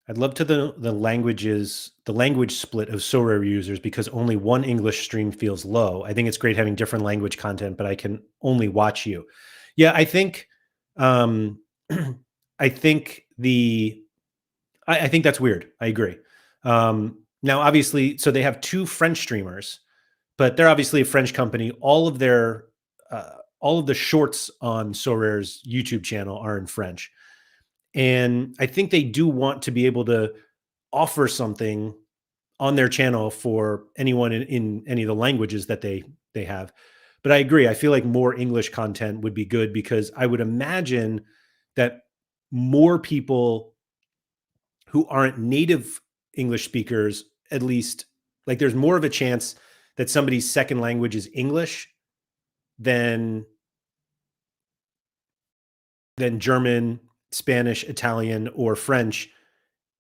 I'd love to the language split of Sorare users, because only one English stream feels low. I think it's great having different language content, but I can only watch you. Yeah, I think um I think I think that's weird. I agree. Now obviously, so they have two French streamers, but they're obviously a French company. All of the shorts on Sorare's YouTube channel are in French. And I think they do want to be able to offer something on their channel for anyone in any of the languages that they have. But I agree. I feel like more English content would be good, because I would imagine that more people who aren't native English speakers, at least, like there's more of a chance that somebody's second language is English than German, Spanish, Italian, or French,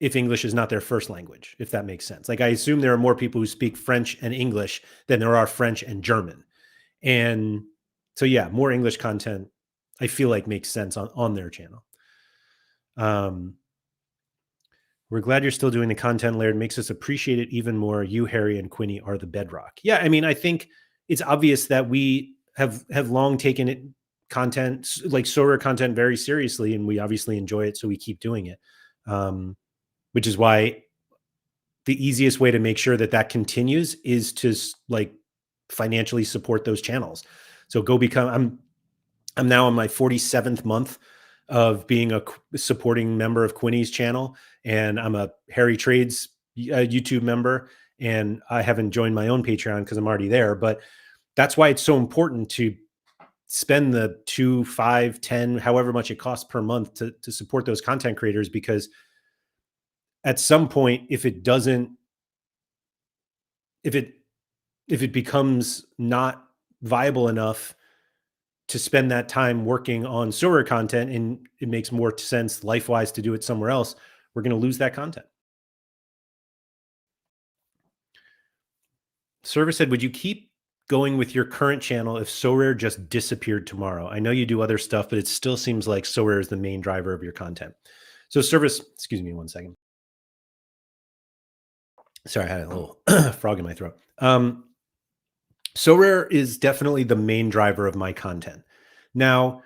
if English is not their first language, if that makes sense. Like I assume there are more people who speak French and English than there are French and German. And so yeah, more English content I feel like makes sense on their channel. Um we're glad you're still doing the content, Laird. Makes us appreciate it even more. You, Harry, and Quinny are the bedrock. Yeah, I mean, I think it's obvious that we have long taken it content, like Sorare content, very seriously, and we obviously enjoy it, so we keep doing it. Um, which is why the easiest way to make sure that that continues is to like financially support those channels. So go become. I'm now on my 47th month of being a supporting member of Quinny's channel, and I'm a Harry Trades YouTube member, and I haven't joined my own Patreon because I'm already there. But that's why it's so important to spend the 2, 5, 10, however much it costs per month to support those content creators, because at some point, if it if it becomes not viable enough to spend that time working on Sorare content, and it makes more sense life wise to do it somewhere else, we're going to lose that content. Server said, would you keep going with your current channel if Sorare just disappeared tomorrow? I know you do other stuff, but it still seems like Sorare is the main driver of your content. So service, excuse me one second. Sorry, I had a little frog in my throat. Sorare is definitely the main driver of my content. Now,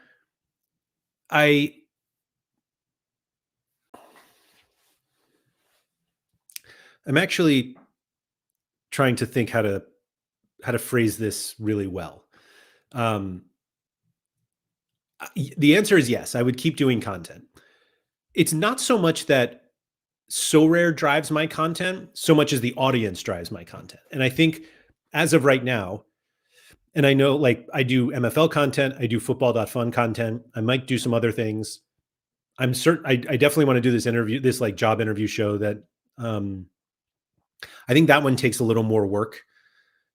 I'm actually trying to think how to phrase this really well. The answer is yes, I would keep doing content. It's not so much that Sorare drives my content, so much as the audience drives my content. And I think as of right now, and I know like I do MFL content, I do football.fun content, I might do some other things. I'm certain I definitely want to do this like job interview show that um I think that one takes a little more work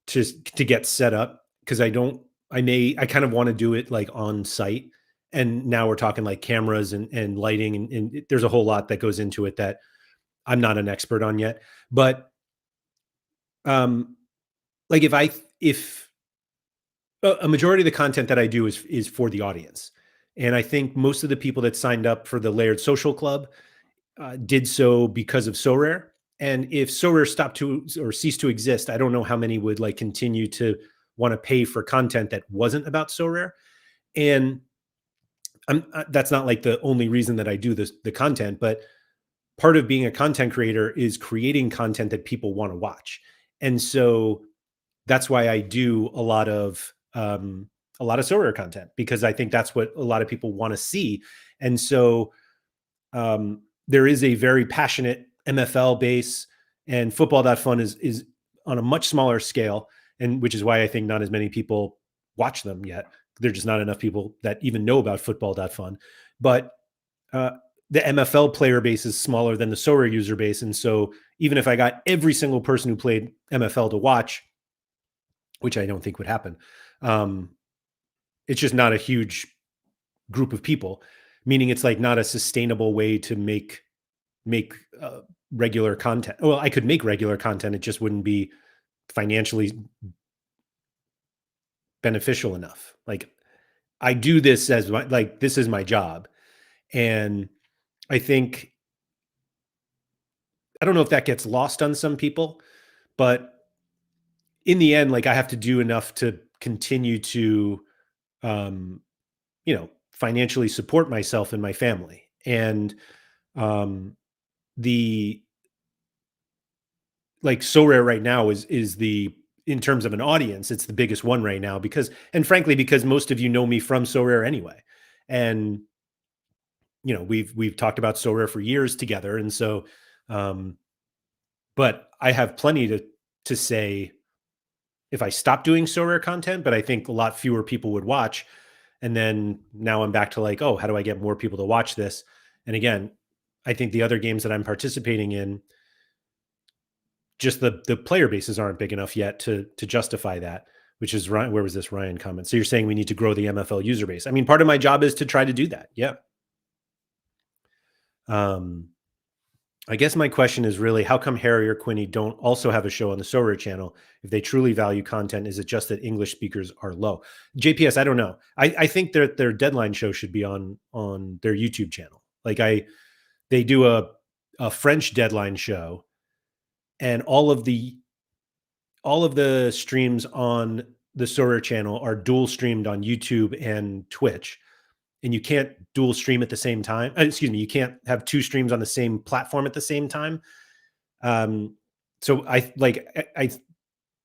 to get set up, because I kind of want to do it like on site. And now we're talking like cameras and lighting, and there's a whole lot that goes into it that I'm not an expert on yet. But um like if a majority of the content that I do is for the audience. And I think most of the people that signed up for the Laird Social Club did so because of Sorare. And if Sorare stopped to or ceased to exist, I don't know how many would like continue to want to pay for content that wasn't about Sorare. And that's not like the only reason that I do the content, but part of being a content creator is creating content that people want to watch. And so that's why I do a lot of Sorare content, because I think that's what a lot of people want to see. And so there is a very passionate MFL base, and football.fun is on a much smaller scale, and which is why I think not as many people watch them yet. There're just not enough people that even know about football.fun. But uh, the MFL player base is smaller than the Sorare user base. And so even if I got every single person who played MFL to watch, which I don't think would happen, um, it's just not a huge group of people, meaning it's like not a sustainable way to make regular content. Well, I could make regular content. It just wouldn't be financially beneficial enough. Like I do this as like, this is my job. And I think, I don't know if that gets lost on some people, but in the end, like I have to do enough to continue to, um, financially support myself and my family. And um, the like Sorare right now is the, in terms of an audience, it's the biggest one right now, because, and frankly, because most of you know me from Sorare anyway. And we've talked about Sorare for years together. And so um but I have plenty to say if I stop doing Sorare content, but I think a lot fewer people would watch. And then now I'm back to like, oh, how do I get more people to watch this? And again, I think the other games that I'm participating in, just the player bases aren't big enough yet to justify that. Which is Ryan. Where was this Ryan comment? So you're saying we need to grow the MFL user base? I mean, part of my job is to try to do that. Yeah. Um, I guess my question is really, how come Harry or Quinny don't also have a show on the Sorare channel? If they truly value content, is it just that English speakers are low? JPS, I don't know. I think their deadline show should be on their YouTube channel. Like they do a French deadline show, and all of the streams on the Sorare channel are dual streamed on YouTube and Twitch, and you can't dual stream at the same time. Excuse me, you can't have two streams on the same platform at the same time. Um, so I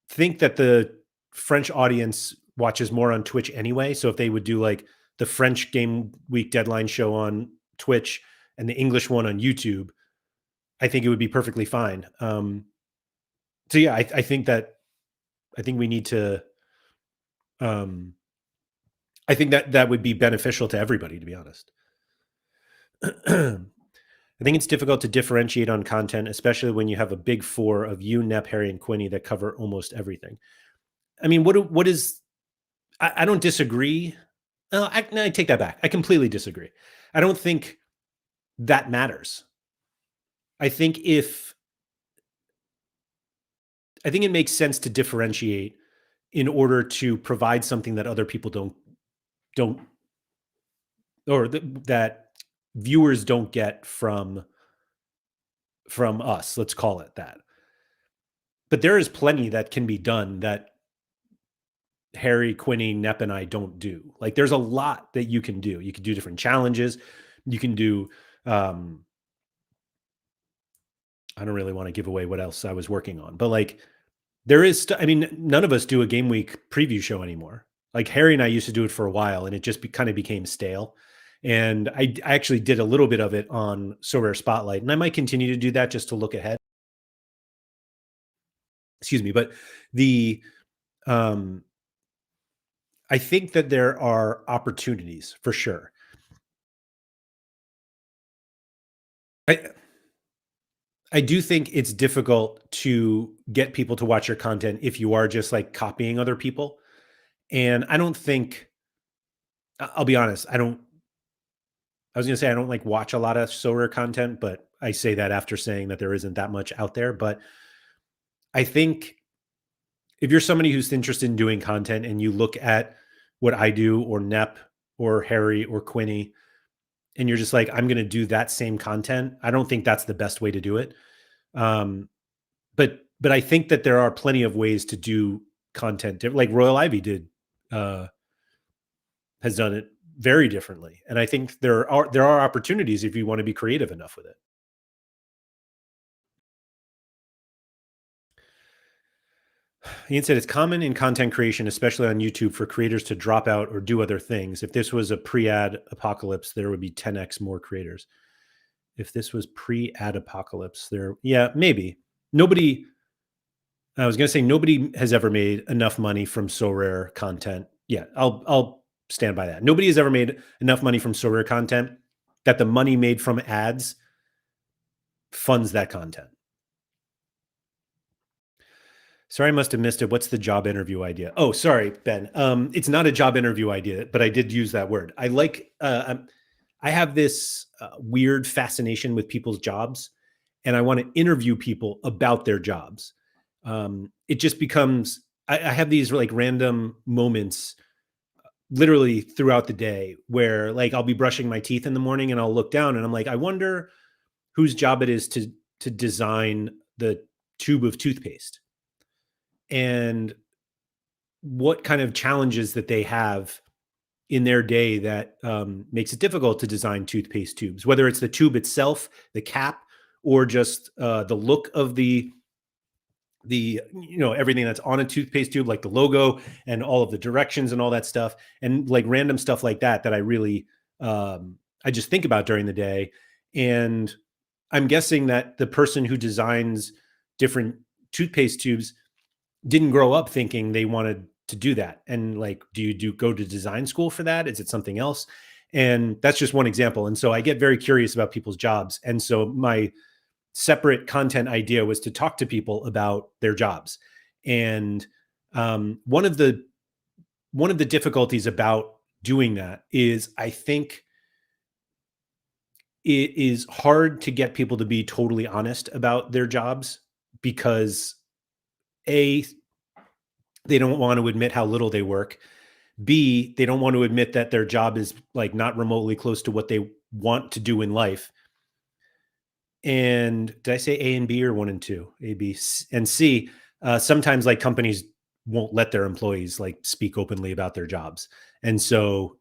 think that the French audience watches more on Twitch anyway. So if they would do like the French game week deadline show on Twitch and the English one on YouTube, I think it would be perfectly fine. So yeah, I think we need to. Um, I think that that would be beneficial to everybody, to be honest. I think it's difficult to differentiate on content, especially when you have a big four of you, Nep, Harry, and Quinny that cover almost everything. I mean, what is? I don't disagree. No, I take that back. I completely disagree. I don't think that matters. I think if I think it makes sense to differentiate in order to provide something that other people don't or that viewers don't get from us. Let's call it that. But there is plenty that can be done that Harry, Quinny, Nep, and I don't do. Like there's a lot that you can do. You can do different challenges. You can do. I don't really want to give away what else I was working on, but like there is. I mean, none of us do a game week preview show anymore. Like Harry and I used to do it for a while, and it just kind of became stale. And I actually did a little bit of it on So Rare Spotlight, and I might continue to do that just to look ahead. Excuse me, but the um, I think that there are opportunities for sure. I I do think it's difficult to get people to watch your content if you are just like copying other people. And I don't think I'll be honest, I was gonna say I don't like watch a lot of so rare content, but I say that after saying that there isn't that much out there. But I think if you're somebody who's interested in doing content and you look at what I do or Nep or Harry or Quinny, and you're just like, I'm gonna do that same content, I don't think that's the best way to do it. Um, but I think that there are plenty of ways to do content like Royal Ivy did uh has done it very differently. And I think there are opportunities if you want to be creative enough with it. Ian said it's common in content creation, especially on YouTube, for creators to drop out or do other things. If this was a pre-ad apocalypse, there would be 10x more creators. If this was pre-ad apocalypse, yeah, maybe. Nobody I was going to say nobody has ever made enough money from so rare content. Yeah, I'll stand by that. Nobody has ever made enough money from so rare content that the money made from ads funds that content. Sorry, I must have missed it. What's the job interview idea? Oh, sorry, Ben. It's not a job interview idea, but I did use that word. I have this weird fascination with people's jobs, and I want to interview people about their jobs. It just becomes I have these like random moments literally throughout the day where like I'll be brushing my teeth in the morning and I'll look down and I'm like, I wonder whose job it is to design the tube of toothpaste and what kind of challenges that they have in their day that makes it difficult to design toothpaste tubes, whether it's the tube itself, the cap, or just the look of the everything that's on a toothpaste tube, like the logo and all of the directions and all that stuff, and like random stuff like that that I really I just think about during the day. And I'm guessing that the person who designs different toothpaste tubes didn't grow up thinking they wanted to do that. And like, do you go to design school for that? Is it something else? And that's just one example. And so I get very curious about people's jobs. And so my separate content idea was to talk to people about their jobs. And one of the difficulties about doing that is I think it is hard to get people to be totally honest about their jobs because A, they don't want to admit how little they work. B, they don't want to admit that their job is like not remotely close to what they want to do in life. And did I say A and B or one and two? A, B, and C. Sometimes like companies won't let their employees like speak openly about their jobs. And so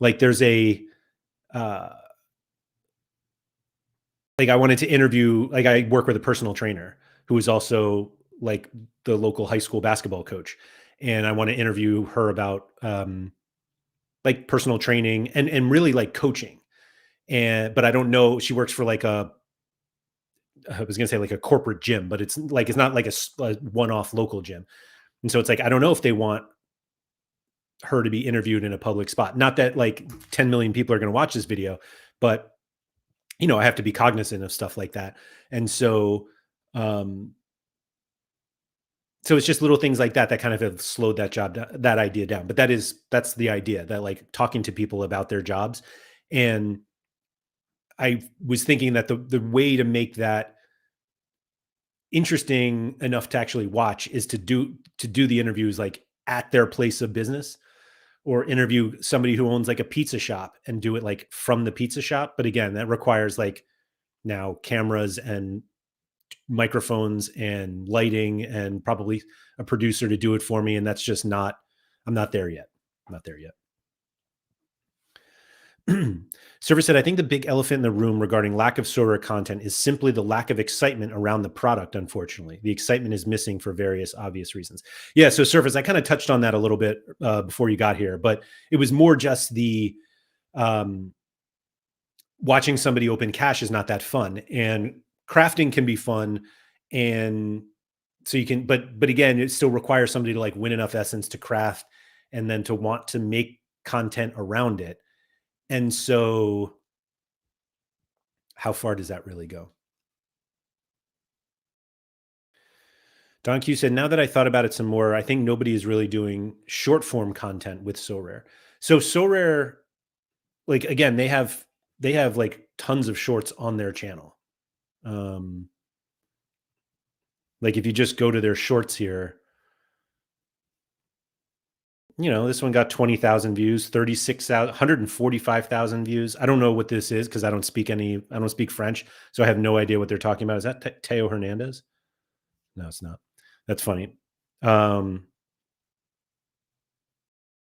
like there's a uh like I wanted to interview, like I work with a personal trainer who is also like the local high school basketball coach, and I want to interview her about like personal training and really like coaching. And but I don't know, she works for like a, I was going to say like a corporate gym, but it's like it's not like a one-off local gym. And so it's like I don't know if they want her to be interviewed in a public spot. Not that like 10 million people are going to watch this video, but I have to be cognizant of stuff like that. And so um so it's just little things like that that kind of have slowed that idea down. But that's the idea, that like talking to people about their jobs. And I was thinking that the way to make that interesting enough to actually watch is to do the interviews like at their place of business, or interview somebody who owns like a pizza shop and do it like from the pizza shop. But again, that requires like now cameras and microphones and lighting and probably a producer to do it for me. And that's just not, I'm not there yet. I'm not there yet. Server said, I think the big elephant in the room regarding lack of Sorare content is simply the lack of excitement around the product. Unfortunately, the excitement is missing for various obvious reasons. Yeah. So Surface, I kind of touched on that a little bit before you got here, but it was more just the um, watching somebody open cache is not that fun, and crafting can be fun. And so you can, but again, it still requires somebody to like win enough essence to craft and then to want to make content around it. And so how far does that really go? Don Q said, now that I thought about it some more, I think nobody is really doing short form content with Sorare. So Sorare, like again, they have like tons of shorts on their channel. Um, like if you just go to their shorts here, this one got 20,000 views, 36,000, 145,000 views. I don't know what this is because I don't speak French. So I have no idea what they're talking about. Is that Teo Hernandez? No, it's not. That's funny. And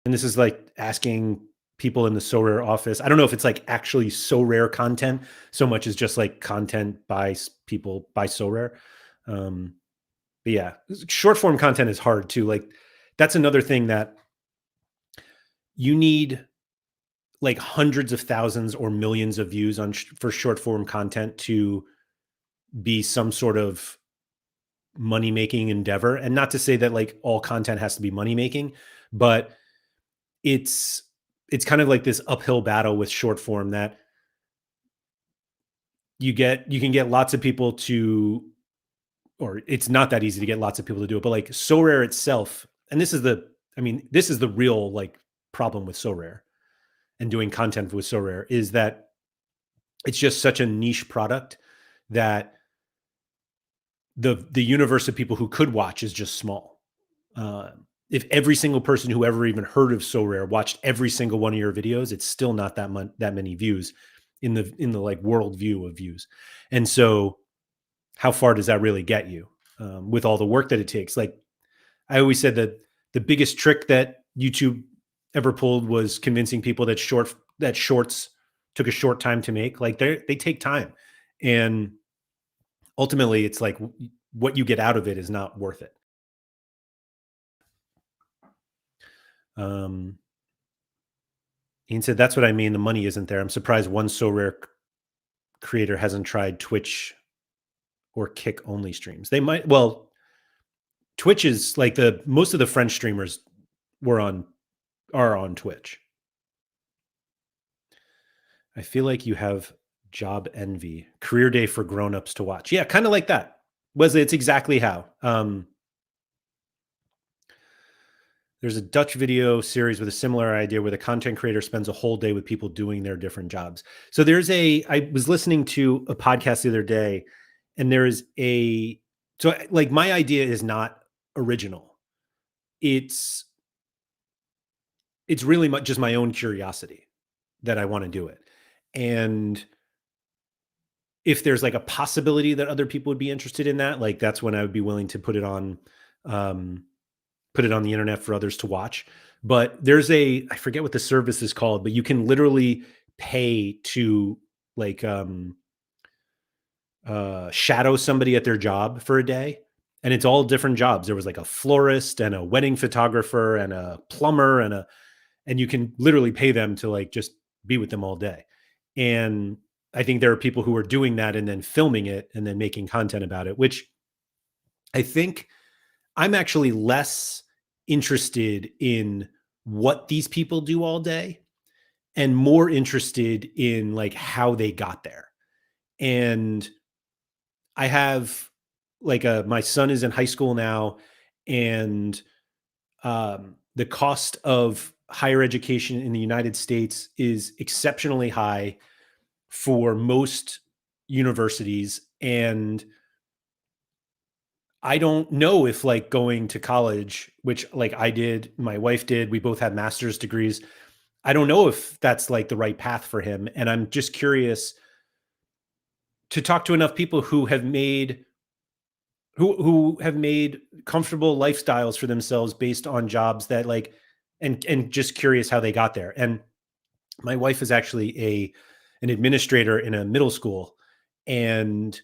this is like asking people in the Sorare office. I don't know if it's like actually Sorare content so much as just like content by people by Sorare. But yeah, short form content is hard too. Like that's another thing that you need like hundreds of thousands or millions of views on for short form content to be some sort of money making endeavor. And not to say that like all content has to be money making, but it's it's kind of like this uphill battle with short form that you can get lots of people to, or it's not that easy to get lots of people to do it. But like Sorare itself, and this is the real like problem with Sorare and doing content with Sorare, is that it's just such a niche product that the universe of people who could watch is just small. Uh, if every single person who ever even heard of Sorare watched every single one of your videos, it's still not that many views in the like world view of views. And so, how far does that really get you with all the work that it takes? Like I always said that the biggest trick that YouTube ever pulled was convincing people that shorts took a short time to make. Like they take time, and ultimately, it's like what you get out of it is not worth it. Um, Ian said, "That's what I mean. The money isn't there. I'm surprised one so rare creator hasn't tried Twitch or Kick only streams. They might. Well, Twitch is like the most of the French streamers were on are on Twitch. I feel like you have job envy. Career day for grown-ups to watch. Yeah, kind of like that. Wesley, it's exactly how. There's a Dutch video series with a similar idea where the content creator spends a whole day with people doing their different jobs. So I was listening to a podcast the other day, and like my idea is not original. It's really just my own curiosity that I want to do it. And if there's like a possibility that other people would be interested in that, like that's when I would be willing to put it on put it on the internet for others to watch. But there's I forget what the service is called, but you can literally pay to like shadow somebody at their job for a day. And it's all different jobs. There was like a florist and a wedding photographer and a plumber and you can literally pay them to like just be with them all day. And I think there are people who are doing that and then filming it and then making content about it, which I think I'm actually less interested in what these people do all day and more interested in like how they got there. And I have like my son is in high school now, and the cost of higher education in the United States is exceptionally high for most universities. And I don't know if like going to college, which like I did, my wife did, we both had master's degrees. I don't know if that's like the right path for him. And I'm just curious to talk to enough people who have made comfortable lifestyles for themselves based on jobs that like and just curious how they got there. And my wife is actually an administrator in a middle school, and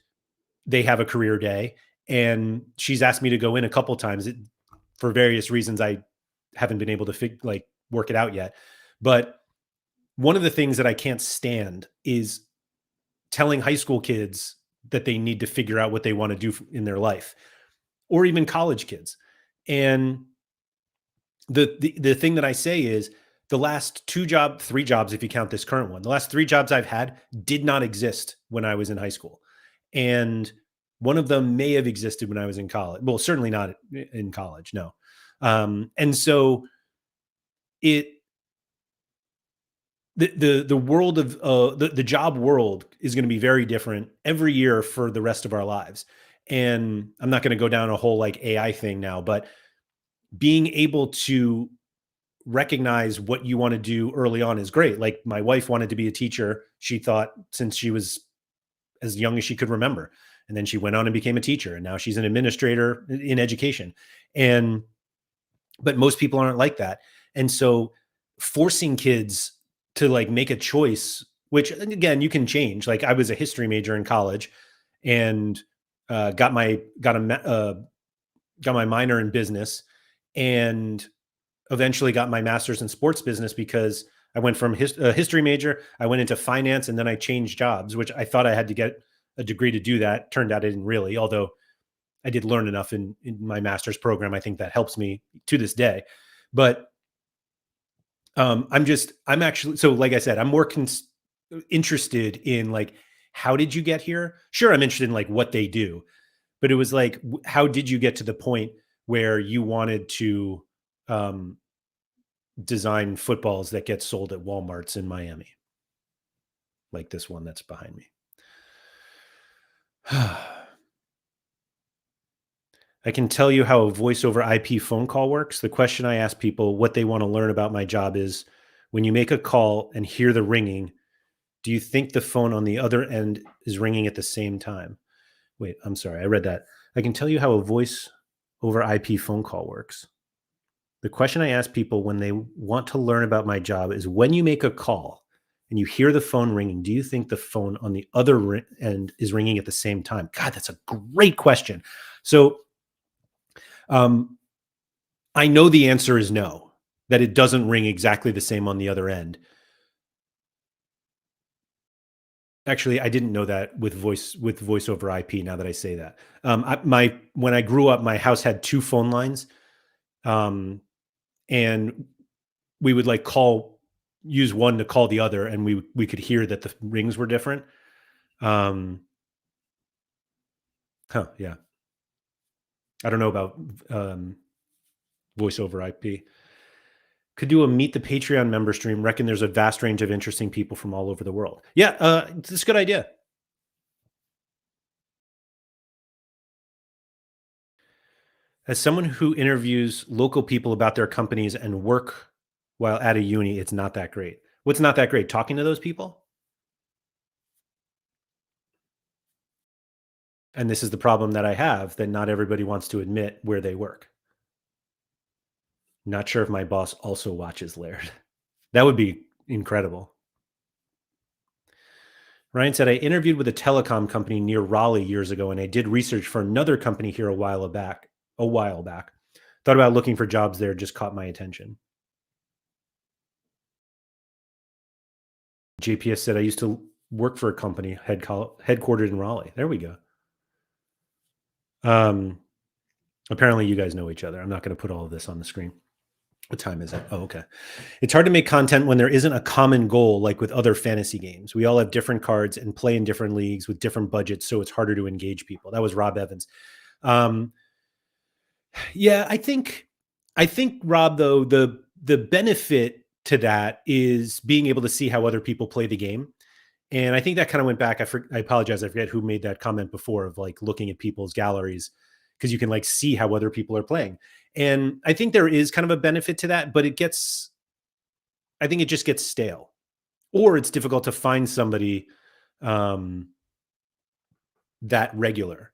they have a career day, and she's asked me to go in a couple times for various reasons. I haven't been able to like work it out yet. But one of the things that I can't stand is telling high school kids that they need to figure out what they want to do in their life, or even college kids. And the thing that I say is the last three jobs, if you count this current one, the last three jobs I've had did not exist when I was in high school. And one of them may have existed when I was in college. Well, certainly not in college. No. And so it, the world of the job world is going to be very different every year for the rest of our lives. And I'm not going to go down a whole like AI thing now, but being able to recognize what you want to do early on is great. Like my wife wanted to be a teacher. She thought since she was as young as she could remember. And then she went on and became a teacher. And now she's an administrator in education. And, but most people aren't like that. And so forcing kids to like make a choice, which again, you can change. Like I was a history major in college and got my minor in business, and eventually got my master's in sports business because I went from a history major, I went into finance, and then I changed jobs, which I thought I had to get a degree to do that. Turned out I didn't really, although I did learn enough in my master's program. I think that helps me to this day. But I'm actually, so like I said, I'm more interested in like, how did you get here? Sure, I'm interested in like what they do, but it was like, how did you get to the point where you wanted to um, design footballs that get sold at Walmarts in Miami, like this one that's behind me? I can tell you how a voice over IP phone call works. The question I ask people what they want to learn about my job is, when you make a call and hear the ringing, do you think the phone on the other end is ringing at the same time? Wait, I'm sorry. I read that. I can tell you how a voice over IP phone call works. The question I ask people when they want to learn about my job is, when you make a call and you hear the phone ringing, do you think the phone on the other end is ringing at the same time? God, that's a great question. So, um, I know the answer is no, that it doesn't ring exactly the same on the other end. Actually, I didn't know that with voice over IP. Now that I say that, when I grew up, my house had two phone lines, um, and we would like use one to call the other, and we could hear that the rings were different. Um, yeah, I don't know about um, voice over IP. Could do a meet the Patreon member stream. Reckon there's a vast range of interesting people from all over the world. Yeah, it's a good idea. As someone who interviews local people about their companies and work while at a uni, it's not that great. What's not that great? Talking to those people? And this is the problem that I have, that not everybody wants to admit where they work. Not sure if my boss also watches Laird. That would be incredible. Ryan said, I interviewed with a telecom company near Raleigh years ago, and I did research for another company here A while back. Thought about looking for jobs there, just caught my attention. JPS said, I used to work for a company headquartered in Raleigh. There we go. Um, Apparently, you guys know each other. I'm not going to put all of this on the screen. What time is it? Oh, okay. It's hard to make content when there isn't a common goal like with other fantasy games. We all have different cards and play in different leagues with different budgets, so it's harder to engage people. That was Rob Evans. Um, yeah, I think Rob, though, the benefit to that is being able to see how other people play the game. And I think that kind of went back. I apologize. I forget who made that comment before of like looking at people's galleries because you can like see how other people are playing. And I think there is kind of a benefit to that, but I think it just gets stale or it's difficult to find somebody um, that regular.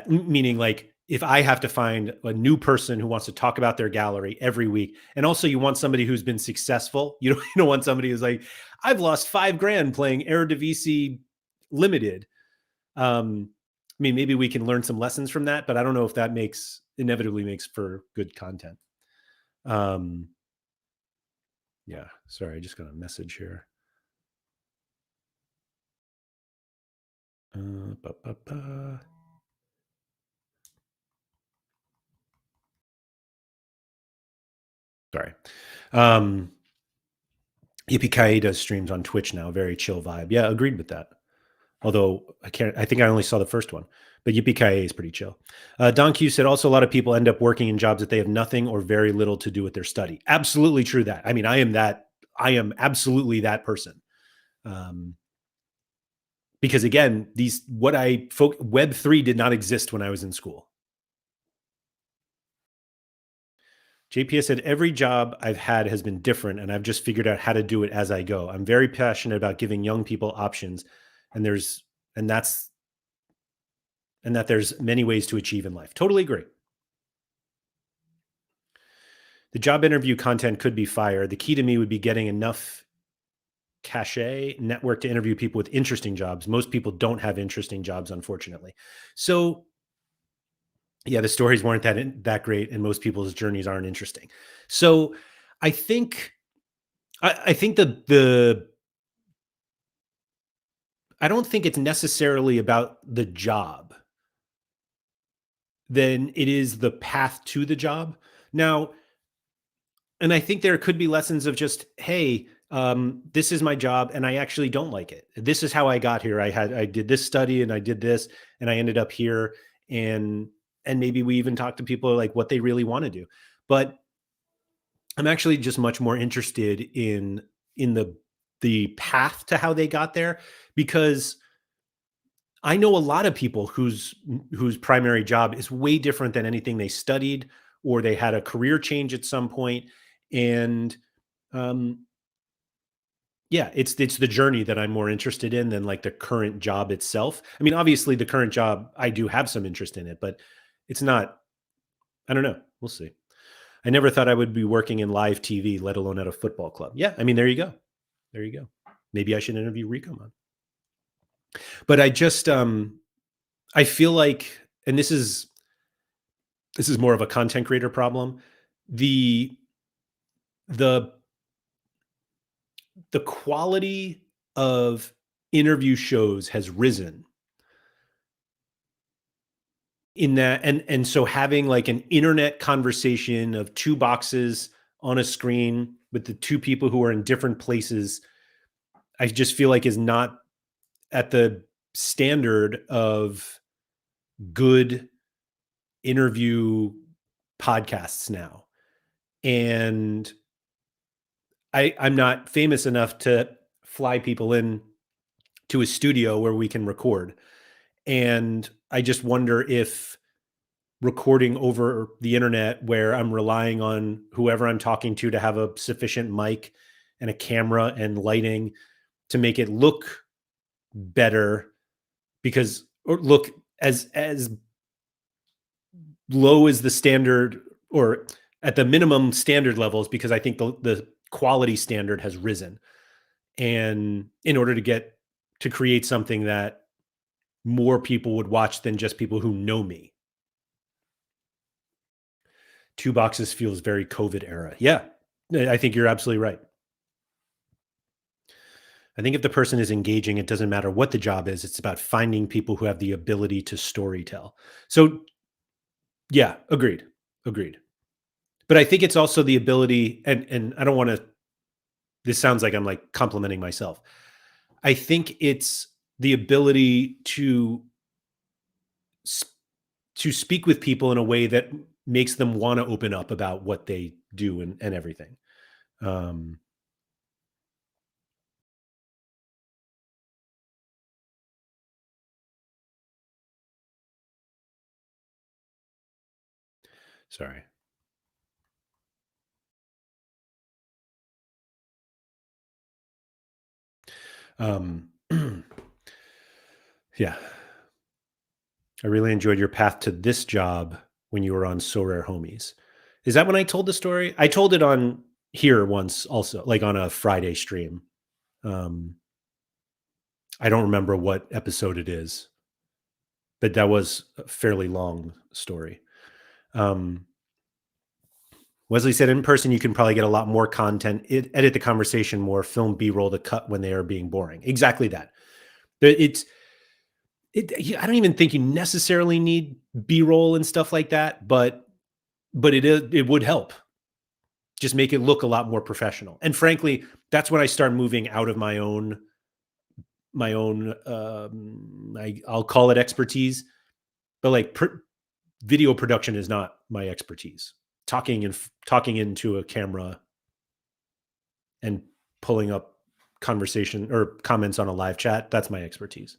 Meaning like if I have to find a new person who wants to talk about their gallery every week, and also you want somebody who's been successful. You don't want somebody who's like, I've lost 5 grand playing Eredivisie Limited. I mean, maybe we can learn some lessons from that, but I don't know if that inevitably makes for good content. Um, yeah, sorry, I just got a message here. Ba, ba, ba. Sorry. Yippee does streams on Twitch now. Very chill vibe. Yeah, agreed with that. Although I think I only saw the first one, but Yippee is pretty chill. Don Q said also a lot of people end up working in jobs that they have nothing or very little to do with their study. Absolutely true that. I mean, I am absolutely that person. Because again, Web3 did not exist when I was in school. JPS said every job I've had has been different and I've just figured out how to do it as I go. I'm very passionate about giving young people options and there's and that's and that there's many ways to achieve in life. Totally agree. The job interview content could be fire. The key to me would be getting enough cachet network to interview people with interesting jobs. Most people don't have interesting jobs, unfortunately. So yeah, the stories weren't that great, and most people's journeys aren't interesting. So I think I think the I don't think it's necessarily about the job than it is the path to the job. Now, and I think there could be lessons of just, hey, this is my job and I actually don't like it. This is how I got here. I did this study and I did this and I ended up here. And maybe we even talk to people like what they really want to do. But I'm actually just much more interested in the path to how they got there because I know a lot of people whose primary job is way different than anything they studied or they had a career change at some point. And um, yeah, it's the journey that I'm more interested in than like the current job itself. I mean, obviously the current job, I do have some interest in it, but it's not, I don't know. We'll see. I never thought I would be working in live TV, let alone at a football club. Yeah, I mean, there you go. There you go. Maybe I should interview Rico on. But I feel like, and this is more of a content creator problem. The the the quality of interview shows has risen in that, and so having like an internet conversation of two boxes on a screen with the two people who are in different places, I just feel like is not at the standard of good interview podcasts now. And I'm not famous enough to fly people in to a studio where we can record. And I just wonder if recording over the internet where I'm relying on whoever I'm talking to have a sufficient mic and a camera and lighting to make it look better because or look as low as the standard or at the minimum standard levels because I think the quality standard has risen. And in order to get to create something that more people would watch than just people who know me. 2 boxes feels very COVID era. Yeah, I think you're absolutely right. I think if the person is engaging, it doesn't matter what the job is. It's about finding people who have the ability to storytell. So, yeah, agreed, agreed. But I think it's also the ability, and I don't want to. This sounds like I'm like complimenting myself. I think it's the ability s- to speak with people in a way that makes them want to open up about what they do and everything. Um, Sorry. Um, yeah, I really enjoyed your path to this job when you were on Sorare Homies. Is that when I told the story? I told it on here once also, like on a Friday stream. Um, I don't remember what episode it is, but that was a fairly long story. Um, Wesley said in person, you can probably get a lot more content, edit the conversation more, film B-roll to cut when they are being boring. Exactly that. It's I don't even think you necessarily need B-roll and stuff like that, but it would help. Just make it look a lot more professional. And frankly, that's when I start moving out of my own I'll call it expertise, but like video production is not my expertise. Talking into a camera and pulling up conversation or comments on a live chat, that's my expertise.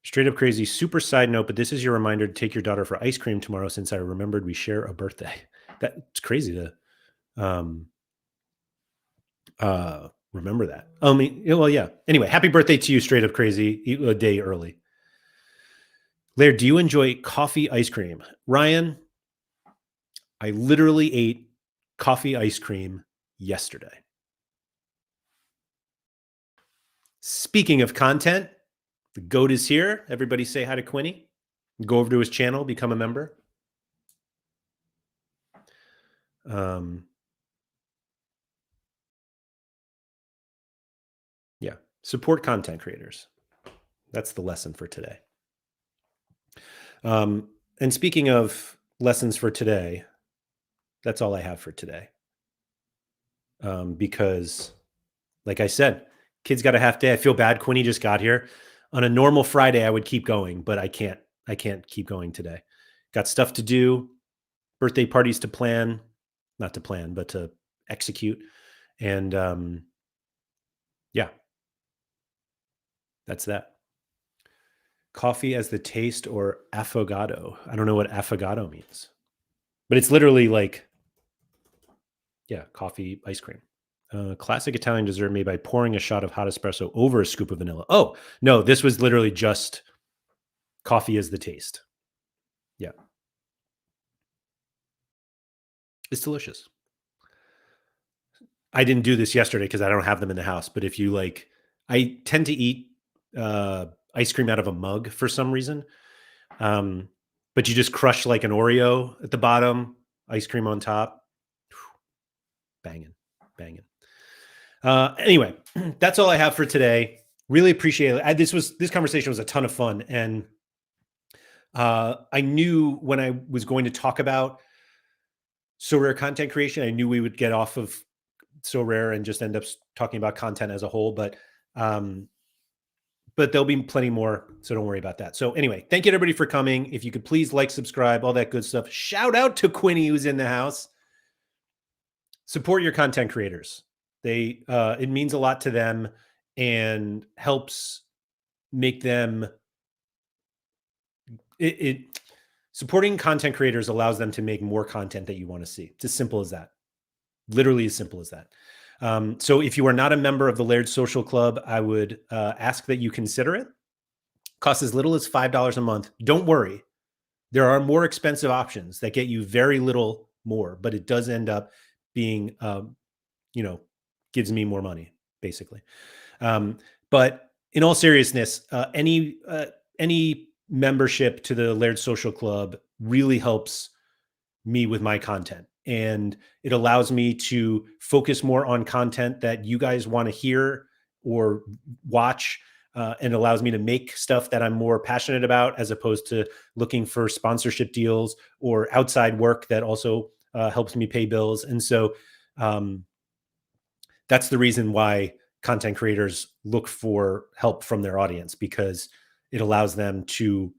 Straight up crazy. Super side note, but this is your reminder to take your daughter for ice cream tomorrow since I remembered we share a birthday. That's crazy to um remember that. I mean, yeah, well, yeah. Anyway, happy birthday to you, straight up crazy, a day early. Laird, do you enjoy coffee ice cream? Ryan, I literally ate coffee ice cream yesterday. Speaking of content, the GOAT is here. Everybody say hi to Quinny. Go over to his channel, become a member. Um, yeah, support content creators. That's the lesson for today. And speaking of lessons for today, that's all I have for today. Because, like I said, kids got a half day. I feel bad. Quinny just got here. On a normal Friday, I would keep going, but I can't. I can't keep going today. Got stuff to do, birthday parties to plan, not to plan, but to execute. And yeah, that's that. Coffee as the taste or affogato. I don't know what affogato means, but it's literally like, yeah, coffee ice cream. Classic Italian dessert made by pouring a shot of hot espresso over a scoop of vanilla. Oh, no, this was literally just coffee as the taste. Yeah, it's delicious. I didn't do this yesterday because I don't have them in the house. But if you like, I tend to eat ice cream out of a mug for some reason. Um, but you just crush like an Oreo at the bottom, ice cream on top. Banging, banging. Anyway, that's all I have for today. Really appreciate it. This conversation was a ton of fun, and I knew when I was going to talk about Sorare content creation, I knew we would get off of Sorare and just end up talking about content as a whole. Um, but there'll be plenty more, so don't worry about that. So anyway, thank you everybody for coming. If you could please like, subscribe, all that good stuff. Shout out to Quinny who's in the house. Support your content creators. It means a lot to them and helps make them it supporting content creators allows them to make more content that you want to see. It's as simple as that. Literally as simple as that. So if you are not a member of the Laird Social Club, I would ask that you consider it. Costs as little as $5 a month. Don't worry. There are more expensive options that get you very little more, but it does end up being, you know, gives me more money, basically. But in all seriousness, any membership to the Laird Social Club really helps me with my content, and it allows me to focus more on content that you guys want to hear or watch, and allows me to make stuff that I'm more passionate about, as opposed to looking for sponsorship deals or outside work that also helps me pay bills. And so um, that's the reason why content creators look for help from their audience, because it allows them to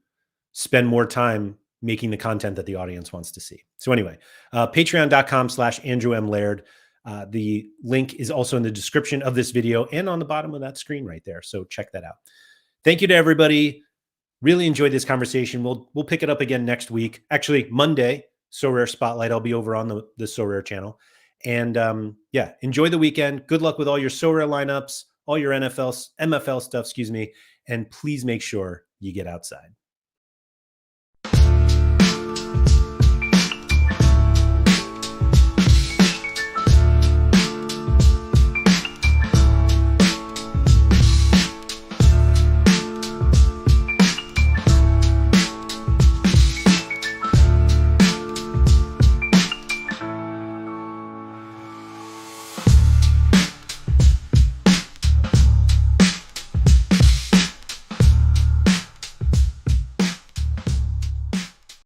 spend more time making the content that the audience wants to see. So anyway, patreon.com/Andrew M. Laird. The link is also in the description of this video and on the bottom of that screen right there. So check that out. Thank you to everybody. Really enjoyed this conversation. We'll pick it up again next week. Actually, Monday, Sorare Spotlight. I'll be over on the Sorare channel. And yeah, enjoy the weekend. Good luck with all your Sorare lineups, all your MFL stuff, excuse me. And please make sure you get outside.